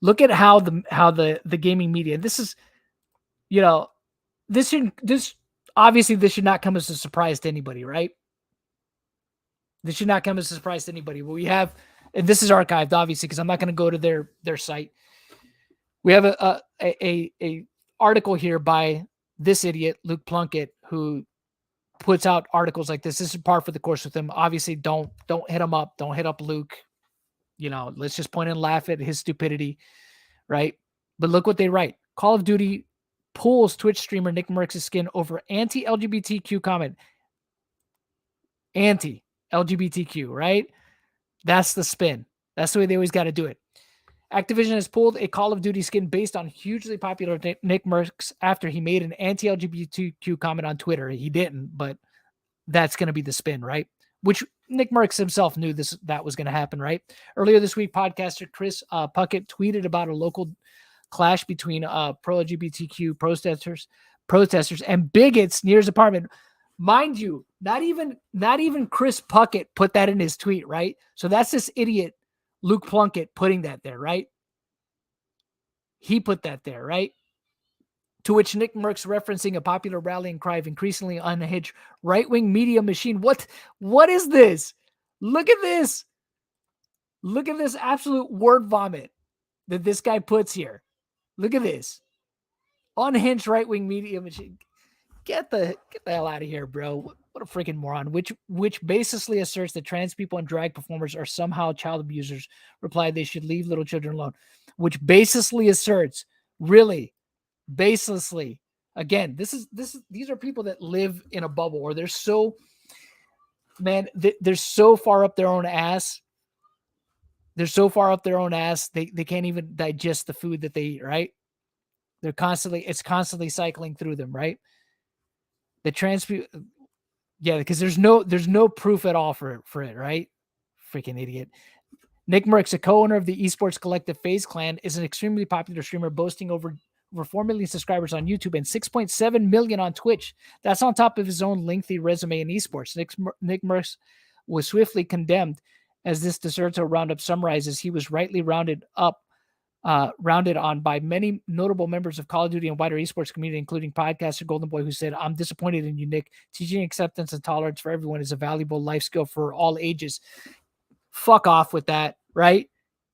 Look at how the gaming media, this is, this obviously this should not come as a surprise to anybody, right? This should not come as a surprise to anybody. But we have, and this is archived, obviously, because I'm not going to go to their site. We have a article here by this idiot, Luke Plunkett, who puts out articles like this. This is par for the course with him. Obviously, don't hit him up. Don't hit up Luke. Let's just point and laugh at his stupidity, right? But look what they write. Call of Duty pulls Twitch streamer NICKMERCS' skin over anti-LGBTQ comment. Anti-LGBTQ, right? That's the spin. That's the way they always got to do it. Activision has pulled a Call of Duty skin based on hugely popular NICKMERCS after he made an anti-LGBTQ comment on Twitter. He didn't, but that's going to be the spin, right? Which NICKMERCS himself knew that was going to happen, right? Earlier this week, podcaster Chris Puckett tweeted about a local clash between pro-LGBTQ protesters and bigots near his apartment. Mind you, not even Chris Puckett put that in his tweet, right? So that's this idiot Luke Plunkett putting that there, right? He put that there, right? To which NICKMERCS referencing a popular rallying cry of increasingly unhinged right-wing media machine. What is this? Look at this. Look at this absolute word vomit that this guy puts here. Look at this. Unhinged right-wing media machine. Get the hell out of here, bro. What a freaking moron. Which baselessly asserts that trans people and drag performers are somehow child abusers. Replied they should leave little children alone. Which baselessly asserts, really, baselessly. Again, these are people that live in a bubble, or they're so, man, they're so far up their own ass They're so far up their own ass, they can't even digest the food that they eat, right? It's constantly cycling through them, right? The yeah, because there's no proof at all for it, right? Freaking idiot. NICKMERCS, a co-owner of the esports collective FaZe Clan, is an extremely popular streamer boasting over 4 million subscribers on YouTube and 6.7 million on Twitch. That's on top of his own lengthy resume in esports. NICKMERCS was swiftly condemned. As this Deserto roundup summarizes, he was rightly rounded on by many notable members of Call of Duty and wider esports community, including podcaster Golden Boy, who said, "I'm disappointed in you, Nick. Teaching acceptance and tolerance for everyone is a valuable life skill for all ages." Fuck off with that, right?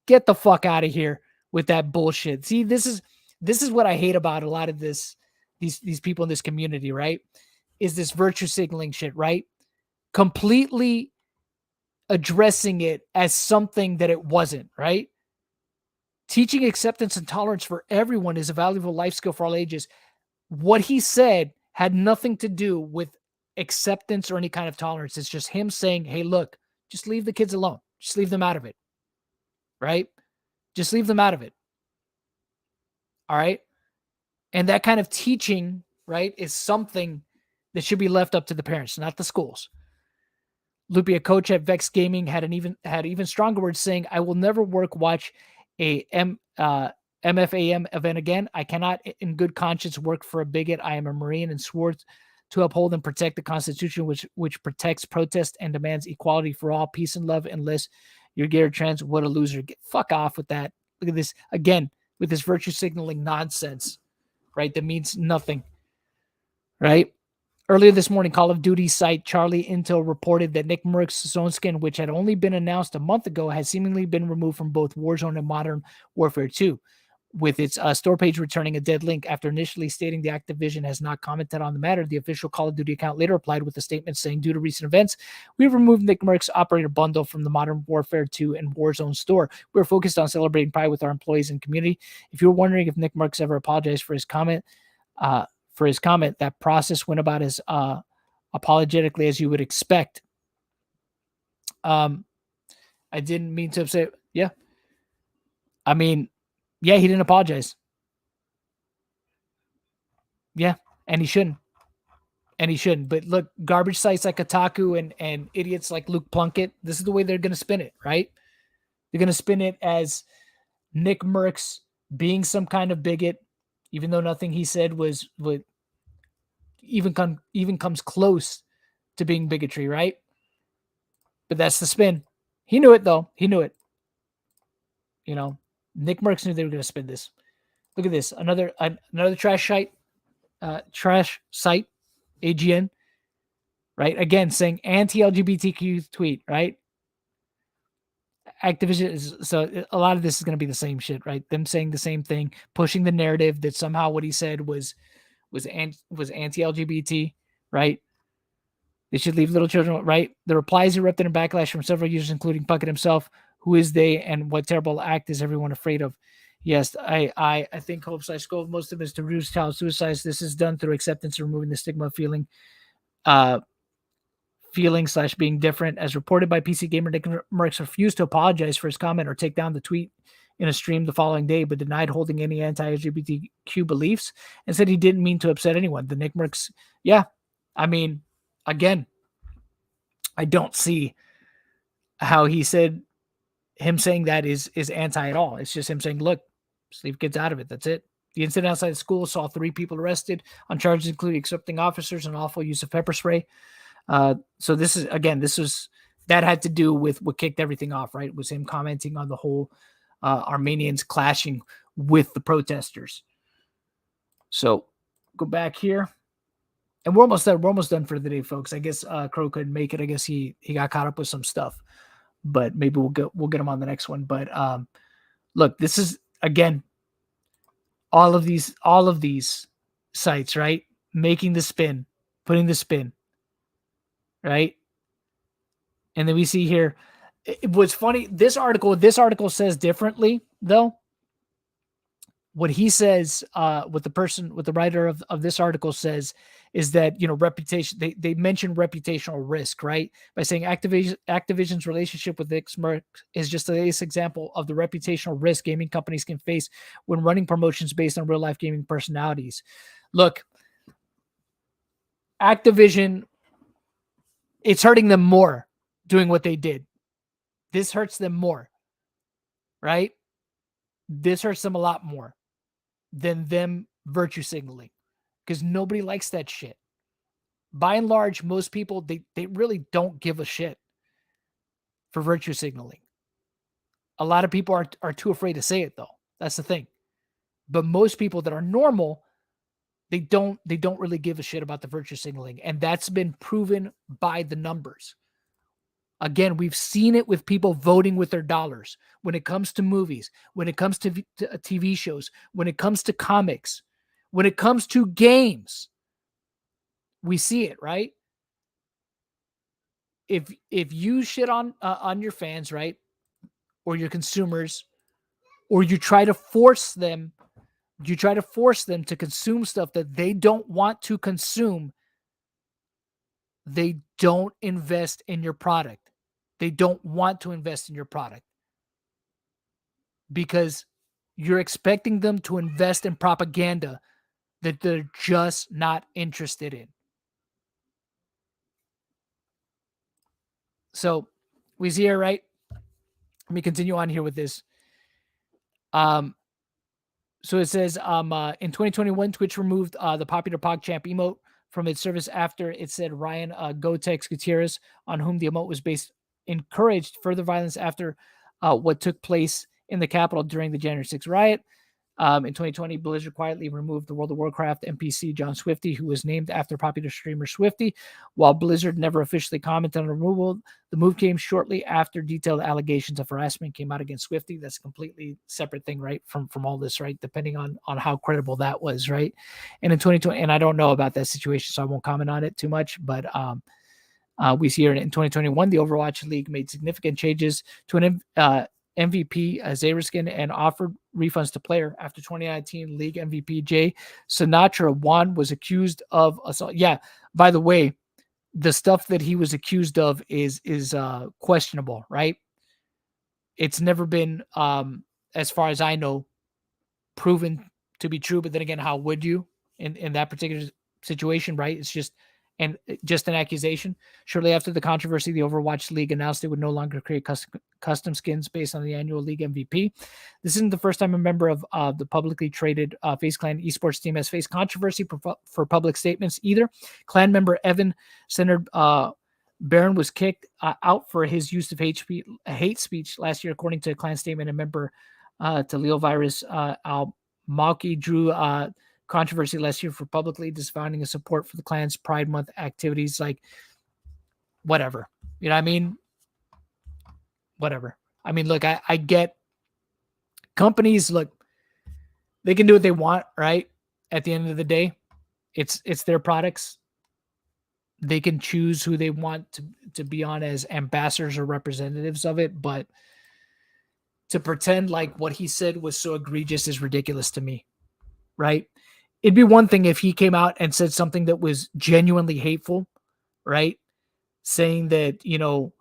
Get the fuck out of here with that bullshit. See, this is what I hate about a lot of these people in this community, right? Is this virtue signaling shit, right? Completely addressing it as something that it wasn't, right? Teaching acceptance and tolerance for everyone is a valuable life skill for all ages. What he said had nothing to do with acceptance or any kind of tolerance. It's just him saying, hey, look, just leave the kids alone. Just leave them out of it, right? Just leave them out of it. All right? And that kind of teaching, right, is something that should be left up to the parents, not the schools. Loopy, a coach at Vex Gaming, had even stronger words, saying, "I will never watch a MFAM event again. I cannot in good conscience work for a bigot. I am a Marine and swore to uphold and protect the Constitution, which protects protest and demands equality for all, peace and love, unless you're gay or trans. What a loser." Fuck off with that. Look at this again with this virtue signaling nonsense, right? That means nothing, right? Earlier this morning, Call of Duty site Charlie Intel reported that NICKMERCS' zone skin, which had only been announced a month ago, has seemingly been removed from both Warzone and Modern Warfare 2, with its store page returning a dead link. After initially stating the Activision has not commented on the matter, the official Call of Duty account later replied with a statement saying, "Due to recent events, we've removed NICKMERCS operator bundle from the Modern Warfare 2 and Warzone store. We're focused on celebrating Pride with our employees and community. If you're wondering if NICKMERCS ever apologized for his comment, that process went about as apologetically as you would expect." I didn't mean to upset. Yeah. I mean, yeah, he didn't apologize. Yeah, and he shouldn't. But look, garbage sites like Kotaku and idiots like Luke Plunkett, this is the way they're going to spin it, right? They're going to spin it as NICKMERCS being some kind of bigot, even though nothing he said would even comes close to being bigotry, right? But that's the spin. He knew it, though. He knew it. You know, NICKMERCS knew they were going to spin this. Look at this. Another trash site, AGN, right? Again, saying anti-LGBTQ tweet, right? Activision is, so a lot of this is going to be the same shit, right? Them saying the same thing, pushing the narrative that somehow what he said was anti-LGBT, right? They should leave little children, right? The replies erupted in backlash from several users, including Puckett himself. Who is they, and what terrible act is everyone afraid of? Yes, I think Hope/Gold goal of most of them is to reduce child suicides. This is done through acceptance and removing the stigma of feeling / being different. As reported by PC Gamer, NICKMERCS refused to apologize for his comment or take down the tweet in a stream the following day, but denied holding any anti-LGBTQ beliefs and said he didn't mean to upset anyone. The NICKMERCS, yeah, I mean, again, I don't see how him saying that is anti at all. It's just him saying, look, just leave kids out of it. That's it. The incident outside the school saw 3 people arrested on charges including accepting officers and awful use of pepper spray. So that had to do with what kicked everything off, right? It was him commenting on the whole Armenians clashing with the protesters. So go back here. And we're almost done. We're almost done for the day, folks. I guess Crow couldn't make it. I guess he got caught up with some stuff. But maybe we'll get him on the next one. But look, this is again all of these sites, right? Making the spin, putting the spin, right? And then we see here, what's funny, this article says differently, though. what he says, what the writer of this article says is that, reputation, they mention reputational risk, right? By saying Activision's relationship with NICKMERCS is just the latest example of the reputational risk gaming companies can face when running promotions based on real life gaming personalities. Look, Activision, it's hurting them more doing what they did. This hurts them more, right? This hurts them a lot more than them virtue signaling, because nobody likes that shit. By and large, most people, they really don't give a shit for virtue signaling. A lot of people are too afraid to say it, though. That's the thing. But most people that are normal, they don't really give a shit about the virtue signaling, and that's been proven by the numbers. Again, we've seen it with people voting with their dollars when it comes to movies, when it comes to TV shows, when it comes to comics, when it comes to games. We see it, right? If you shit on your fans, right, or your consumers, or you try to force them to consume stuff that they don't want to consume, they don't invest in your product. They don't want to invest in your product because you're expecting them to invest in propaganda that they're just not interested in. So we see here, right? Let me continue on here with this. So it says, in 2021, Twitch removed the popular PogChamp emote from its service after it said Ryan Gotex Gutierrez, on whom the emote was based, encouraged further violence after what took place in the Capitol during the January 6th riot. In 2020, Blizzard quietly removed the World of Warcraft NPC John Swifty, who was named after popular streamer Swifty. While Blizzard never officially commented on the removal, the move came shortly after detailed allegations of harassment came out against Swifty. That's a completely separate thing, right, from all this, right, depending on how credible that was, right? And in 2020, and I don't know about that situation, so I won't comment on it too much, but we see here in 2021, the Overwatch League made significant changes to an MVP Zareskin and offered refunds to player after 2019 league MVP Jay Sinatra Juan was accused of assault. Yeah, by the way, the stuff that he was accused of is questionable, right? It's never been, as far as I know, proven to be true. But then again, how would you in that particular situation, right? It's just an accusation. Shortly after the controversy, the Overwatch League announced it would no longer create custom skins based on the annual league MVP. This isn't the first time a member of the publicly traded FaZe Clan esports team has faced controversy for public statements either. Clan member Evan Centered Baron was kicked out for his use of hate speech last year, according to a Clan statement. A member to Leo Virus Al-Malki drew controversy last year for publicly disavowing his support for the Clan's Pride Month activities. Like, whatever. You know what I mean? Whatever. I mean, look, I get companies, look, they can do what they want, right? At the end of the day, it's their products. They can choose who they want to be on as ambassadors or representatives of it, but to pretend like what he said was so egregious is ridiculous to me, right? It'd be one thing if he came out and said something that was genuinely hateful, right? Saying that, you know,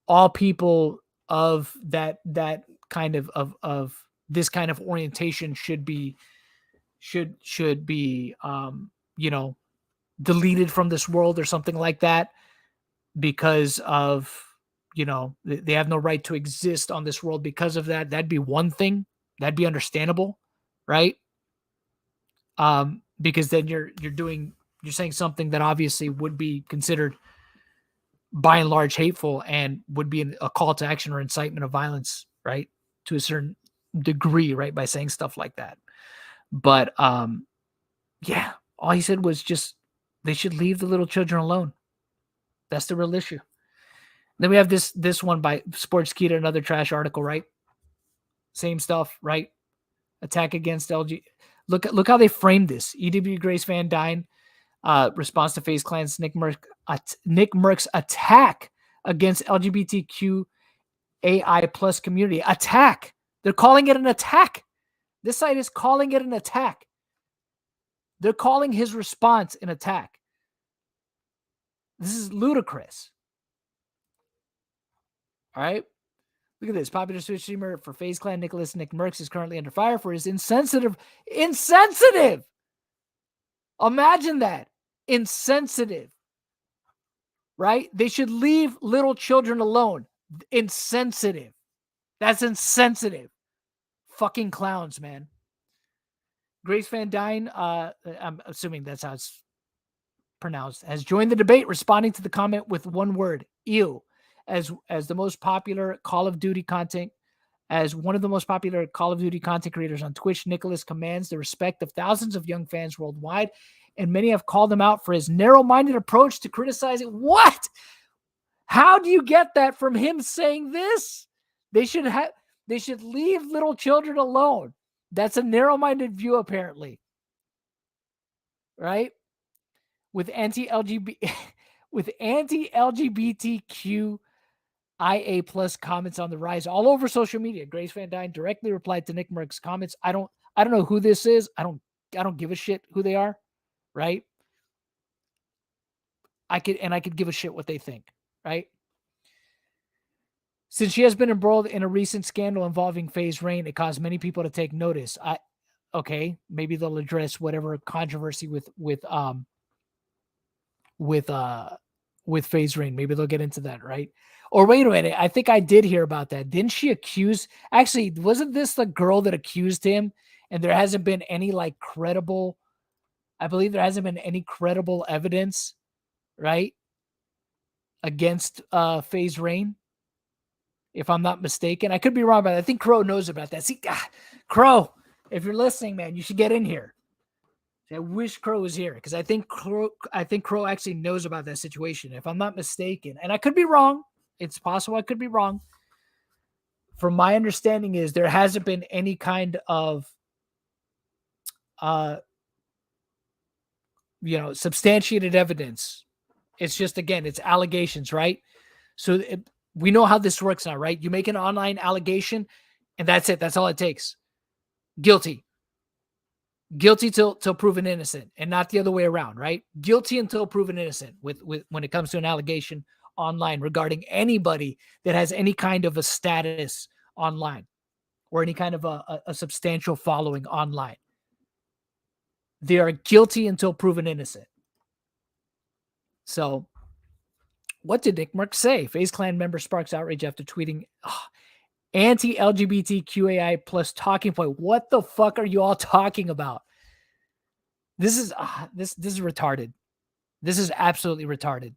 all people of that kind of this kind of orientation should be you know, deleted from this world or something like that because of, you know, they have no right to exist on this world because of that. That'd be one thing. That'd be understandable, right? Because then you're saying something that obviously would be considered by and large hateful and would be a call to action or incitement of violence, right? To a certain degree, right? By saying stuff like that. But yeah, all he said was just they should leave the little children alone. That's the real issue. Then we have this one by Sportskeeda, another trash article, right? Same stuff, right? Attack against LG. Look how they framed this. EW Grace Van Dyne response to FaZe Clan's NICKMERCS attack against LGBTQ AI plus community. Attack. They're calling it an attack. This site is calling it an attack. They're calling his response an attack. This is ludicrous. All right. Look at this. Popular Twitch streamer for FaZe Clan, NICKMERCS, is currently under fire for his insensitive. Imagine that. Insensitive. Right? They should leave little children alone. Insensitive. That's insensitive. Fucking clowns, man. Grace Van Dyne, I'm assuming that's how it's pronounced, has joined the debate, responding to the comment with one word: ew. As the most popular Call of Duty content, as one of the most popular Call of Duty content creators on Twitch, Nicholas commands the respect of thousands of young fans worldwide, and many have called him out for his narrow-minded approach to criticizing. What? How do you get that from him saying this? They should leave little children alone. That's a narrow-minded view, apparently. Right? With anti-LGBTQ IA plus comments on the rise all over social media, Grace Van Dyne directly replied to NICKMERCS comments. I don't know who this is. I don't give a shit who they are, right? I could give a shit what they think, right? Since she has been embroiled in a recent scandal involving FaZe Rain, it caused many people to take notice. Okay, maybe they'll address whatever controversy with FaZe Rain. Maybe they'll get into that, right? Or wait a minute, I think I did hear about that. Didn't she accuse? Actually, wasn't this the girl that accused him? And there hasn't been any credible. I believe there hasn't been any credible evidence, right, against FaZe Rain, if I'm not mistaken. I could be wrong, but I think Crow knows about that. See, Crow, if you're listening, man, you should get in here. I wish Crow was here because I think Crow actually knows about that situation, if I'm not mistaken. And I could be wrong. It's possible I could be wrong. From my understanding is there hasn't been any kind of substantiated evidence. It's just, again, it's allegations, right? So we know how this works now, right? You make an online allegation and that's it. That's all it takes. Guilty till proven innocent, and not the other way around, right? Guilty until proven innocent with when it comes to an allegation online regarding anybody that has any kind of a status online or any kind of a substantial following online. They are guilty until proven innocent. So what did NICKMERCS say? FaZe Clan member sparks outrage after tweeting anti-LGBTQAI plus talking point. What the fuck are you all talking about? This is this is retarded. This is absolutely retarded.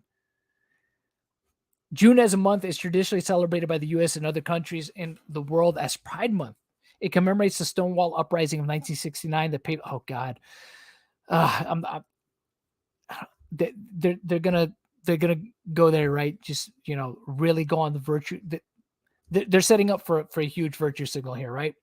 June as a month is traditionally celebrated by the U.S. and other countries in the world as Pride Month. It commemorates the Stonewall Uprising of 1969. Oh God, they're gonna go there, right? Just really go on the virtue. They're setting up for a huge virtue signal here, right?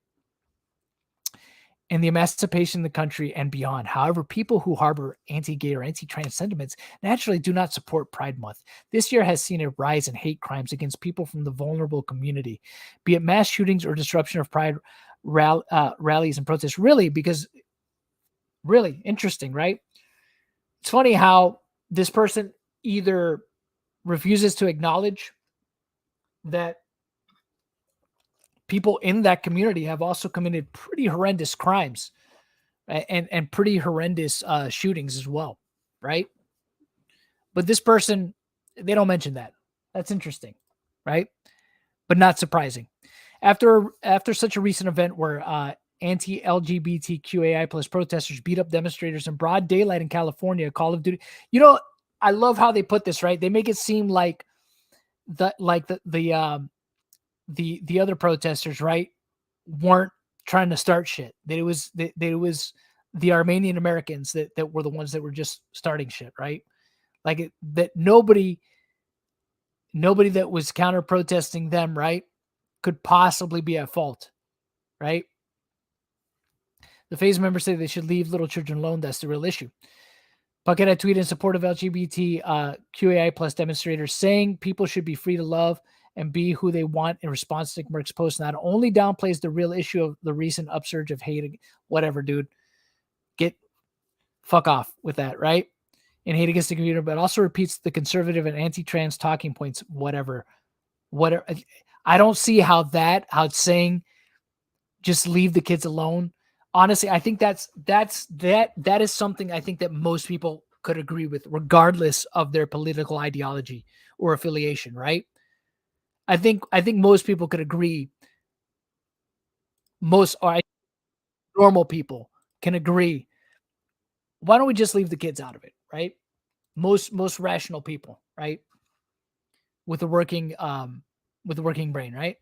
And the emancipation of the country and beyond. However, people who harbor anti-gay or anti-trans sentiments naturally do not support Pride Month. This year has seen a rise in hate crimes against people from the vulnerable community, be it mass shootings or disruption of Pride rallies and protests. Really interesting, right? It's funny how this person either refuses to acknowledge that people in that community have also committed pretty horrendous crimes and pretty horrendous shootings as well, right? But this person, they don't mention that. That's interesting, right? But not surprising. After such a recent event where anti-LGBTQAI plus protesters beat up demonstrators in broad daylight in California, Call of Duty. I love how they put this, right? They make it seem like the other protesters, right, weren't trying to start shit. That it was the Armenian Americans that were the ones that were just starting shit, right? That nobody that was counter protesting them, right, could possibly be at fault, right? The FaZe members say they should leave little children alone. That's the real issue. Bucket had tweeted in support of LGBT QAI plus demonstrators, saying people should be free to love and be who they want in response to NICKMERCS' post not only downplays the real issue of the recent upsurge of hate, whatever, dude, fuck off with that, right? And hate against the community, but also repeats the conservative and anti-trans talking points, whatever. I don't see how it's saying just leave the kids alone. Honestly, I think that is something I think that most people could agree with, regardless of their political ideology or affiliation, right? I think most people could agree. Normal people can agree. Why don't we just leave the kids out of it, right? Most rational people, right? With a working brain, right?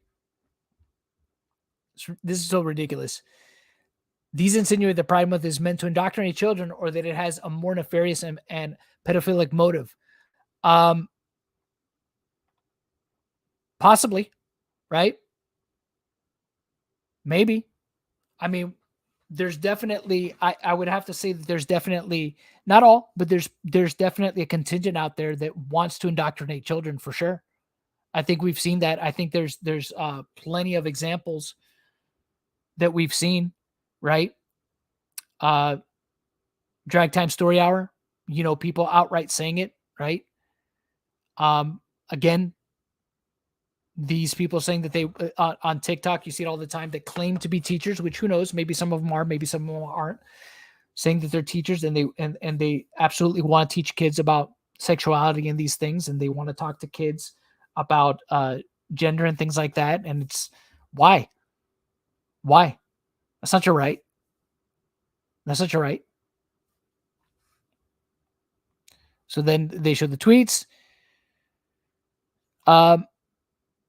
This is so ridiculous. These insinuate that Pride Month is meant to indoctrinate children, or that it has a more nefarious and pedophilic motive. Possibly, right? Maybe. I mean, there's definitely, I would have to say that there's definitely, not all, but there's definitely a contingent out there that wants to indoctrinate children for sure. I think we've seen that. I think there's plenty of examples that we've seen, right? Drag Time Story Hour, people outright saying it, right? Again, these people saying that they on TikTok, you see it all the time, that claim to be teachers, which who knows, maybe some of them are, maybe some of them aren't, saying that they're teachers and they absolutely want to teach kids about sexuality and these things, and they want to talk to kids about gender and things like that. And it's why? That's not your right. That's not your right. So then they show the tweets.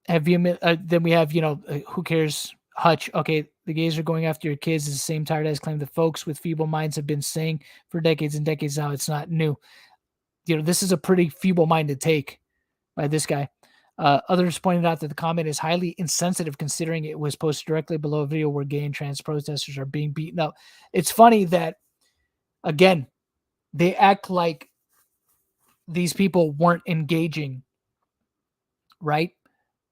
Then we have, who cares? Hutch. Okay, the gays are going after your kids is the same tired ass claim that folks with feeble minds have been saying for decades and decades now. It's not new. This is a pretty feeble-minded take by this guy. Others pointed out that the comment is highly insensitive considering it was posted directly below a video where gay and trans protesters are being beaten up. It's funny that, again, they act like these people weren't engaging, right?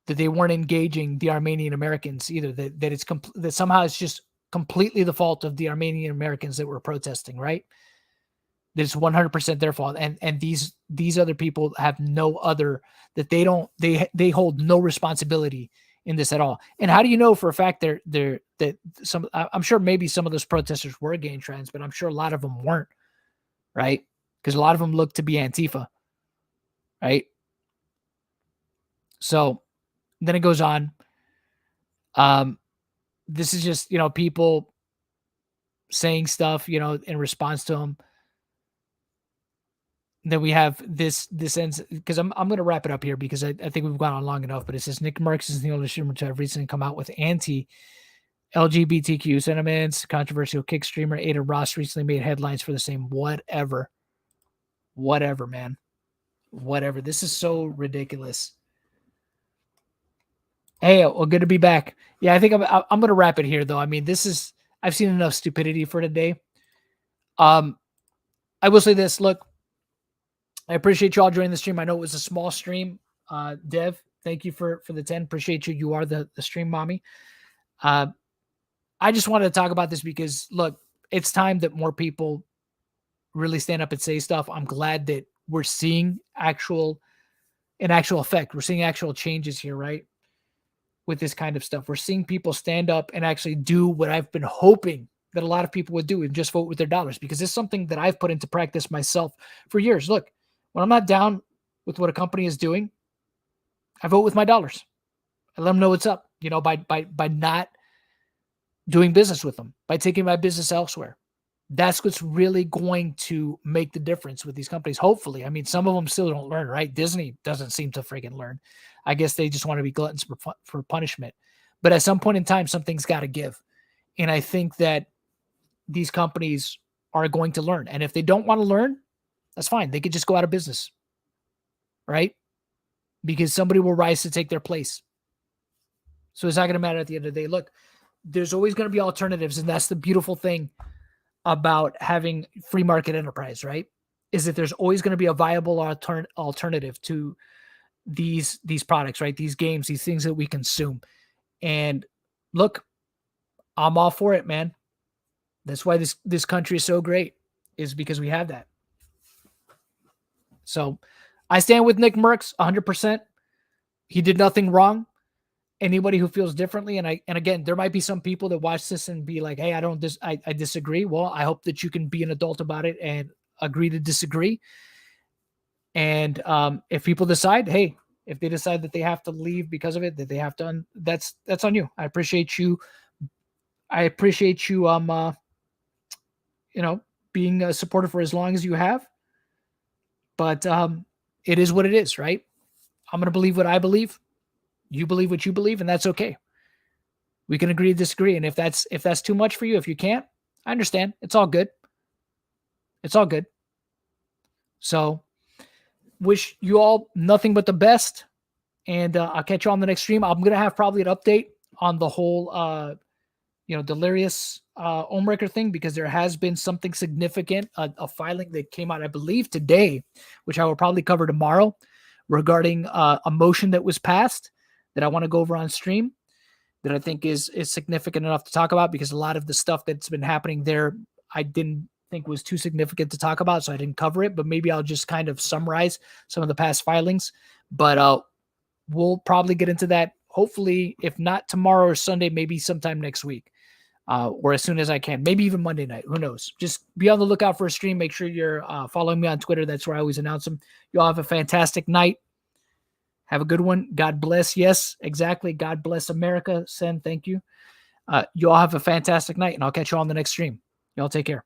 That they weren't engaging the Armenian Americans either. That somehow it's just completely the fault of the Armenian Americans that were protesting, right? That it's 100% their fault, and these other people have no other, that they hold no responsibility in this at all. And how do you know for a fact I'm sure maybe some of those protesters were gay and trans, but I'm sure a lot of them weren't, right? Because a lot of them look to be Antifa, right? So then it goes on. This is just, people saying stuff, in response to them. Then we have this ends, because I'm going to wrap it up here because I think we've gone on long enough, but it says NICKMERCS is the only streamer to have recently come out with anti-LGBTQ sentiments. Controversial kick streamer Ada Ross recently made headlines for the same. Whatever, man. Whatever. This is so ridiculous. Hey, well, good to be back. Yeah, I think I'm going to wrap it here, though. I mean, I've seen enough stupidity for today. I will say this. Look, I appreciate you all joining the stream. I know it was a small stream. Dev, thank you for the 10. Appreciate you. You are the stream mommy. I just wanted to talk about this because, look, it's time that more people really stand up and say stuff. I'm glad that we're seeing actual effect. We're seeing actual changes here, right? With this kind of stuff. We're seeing people stand up and actually do what I've been hoping that a lot of people would do, and just vote with their dollars, because it's something that I've put into practice myself for years. Look, when I'm not down with what a company is doing, I vote with my dollars. I let them know what's up, by not doing business with them, by taking my business elsewhere. That's what's really going to make the difference with these companies. Hopefully. I mean, some of them still don't learn, right? Disney doesn't seem to freaking learn. I guess they just want to be gluttons for punishment. But at some point in time, something's got to give. And I think that these companies are going to learn. And if they don't want to learn, that's fine. They could just go out of business, right? Because somebody will rise to take their place. So it's not going to matter at the end of the day. Look, there's always going to be alternatives. And that's the beautiful thing about having free market enterprise, right? Is that there's always going to be a viable alternative to these products, right? These games, these things that we consume. And look, I'm all for it, man. That's why this country is so great, is because we have that. So I stand with NICKMERCS 100%. He did nothing wrong. Anybody who feels differently, and again, there might be some people that watch this and be like, hey, I disagree. Well, I hope that you can be an adult about it and agree to disagree. And if people decide, hey, if they decide that they have to leave because of it, that they have to, that's on you. I appreciate you. Being supportive for as long as you have. But it is what it is, right? I'm going to believe what I believe. You believe what you believe, and that's okay. We can agree to disagree. And if that's too much for you, if you can't, I understand. It's all good. It's all good. So wish you all nothing but the best. And I'll catch you on the next stream. I'm going to have probably an update on the whole, Delirious Homewrecker thing, because there has been something significant, a filing that came out, I believe, today, which I will probably cover tomorrow, regarding a motion that was passed that I want to go over on stream, that I think is significant enough to talk about, because a lot of the stuff that's been happening there, I didn't think was too significant to talk about, so I didn't cover it. But maybe I'll just kind of summarize some of the past filings. But we'll probably get into that, hopefully, if not tomorrow or Sunday, maybe sometime next week. Or as soon as I can, maybe even Monday night, who knows? Just be on the lookout for a stream. Make sure you're following me on Twitter. That's where I always announce them. You all have a fantastic night. Have a good one. God bless. Yes, exactly. God bless America. Sen, thank you. You all have a fantastic night, and I'll catch you on the next stream. Y'all take care.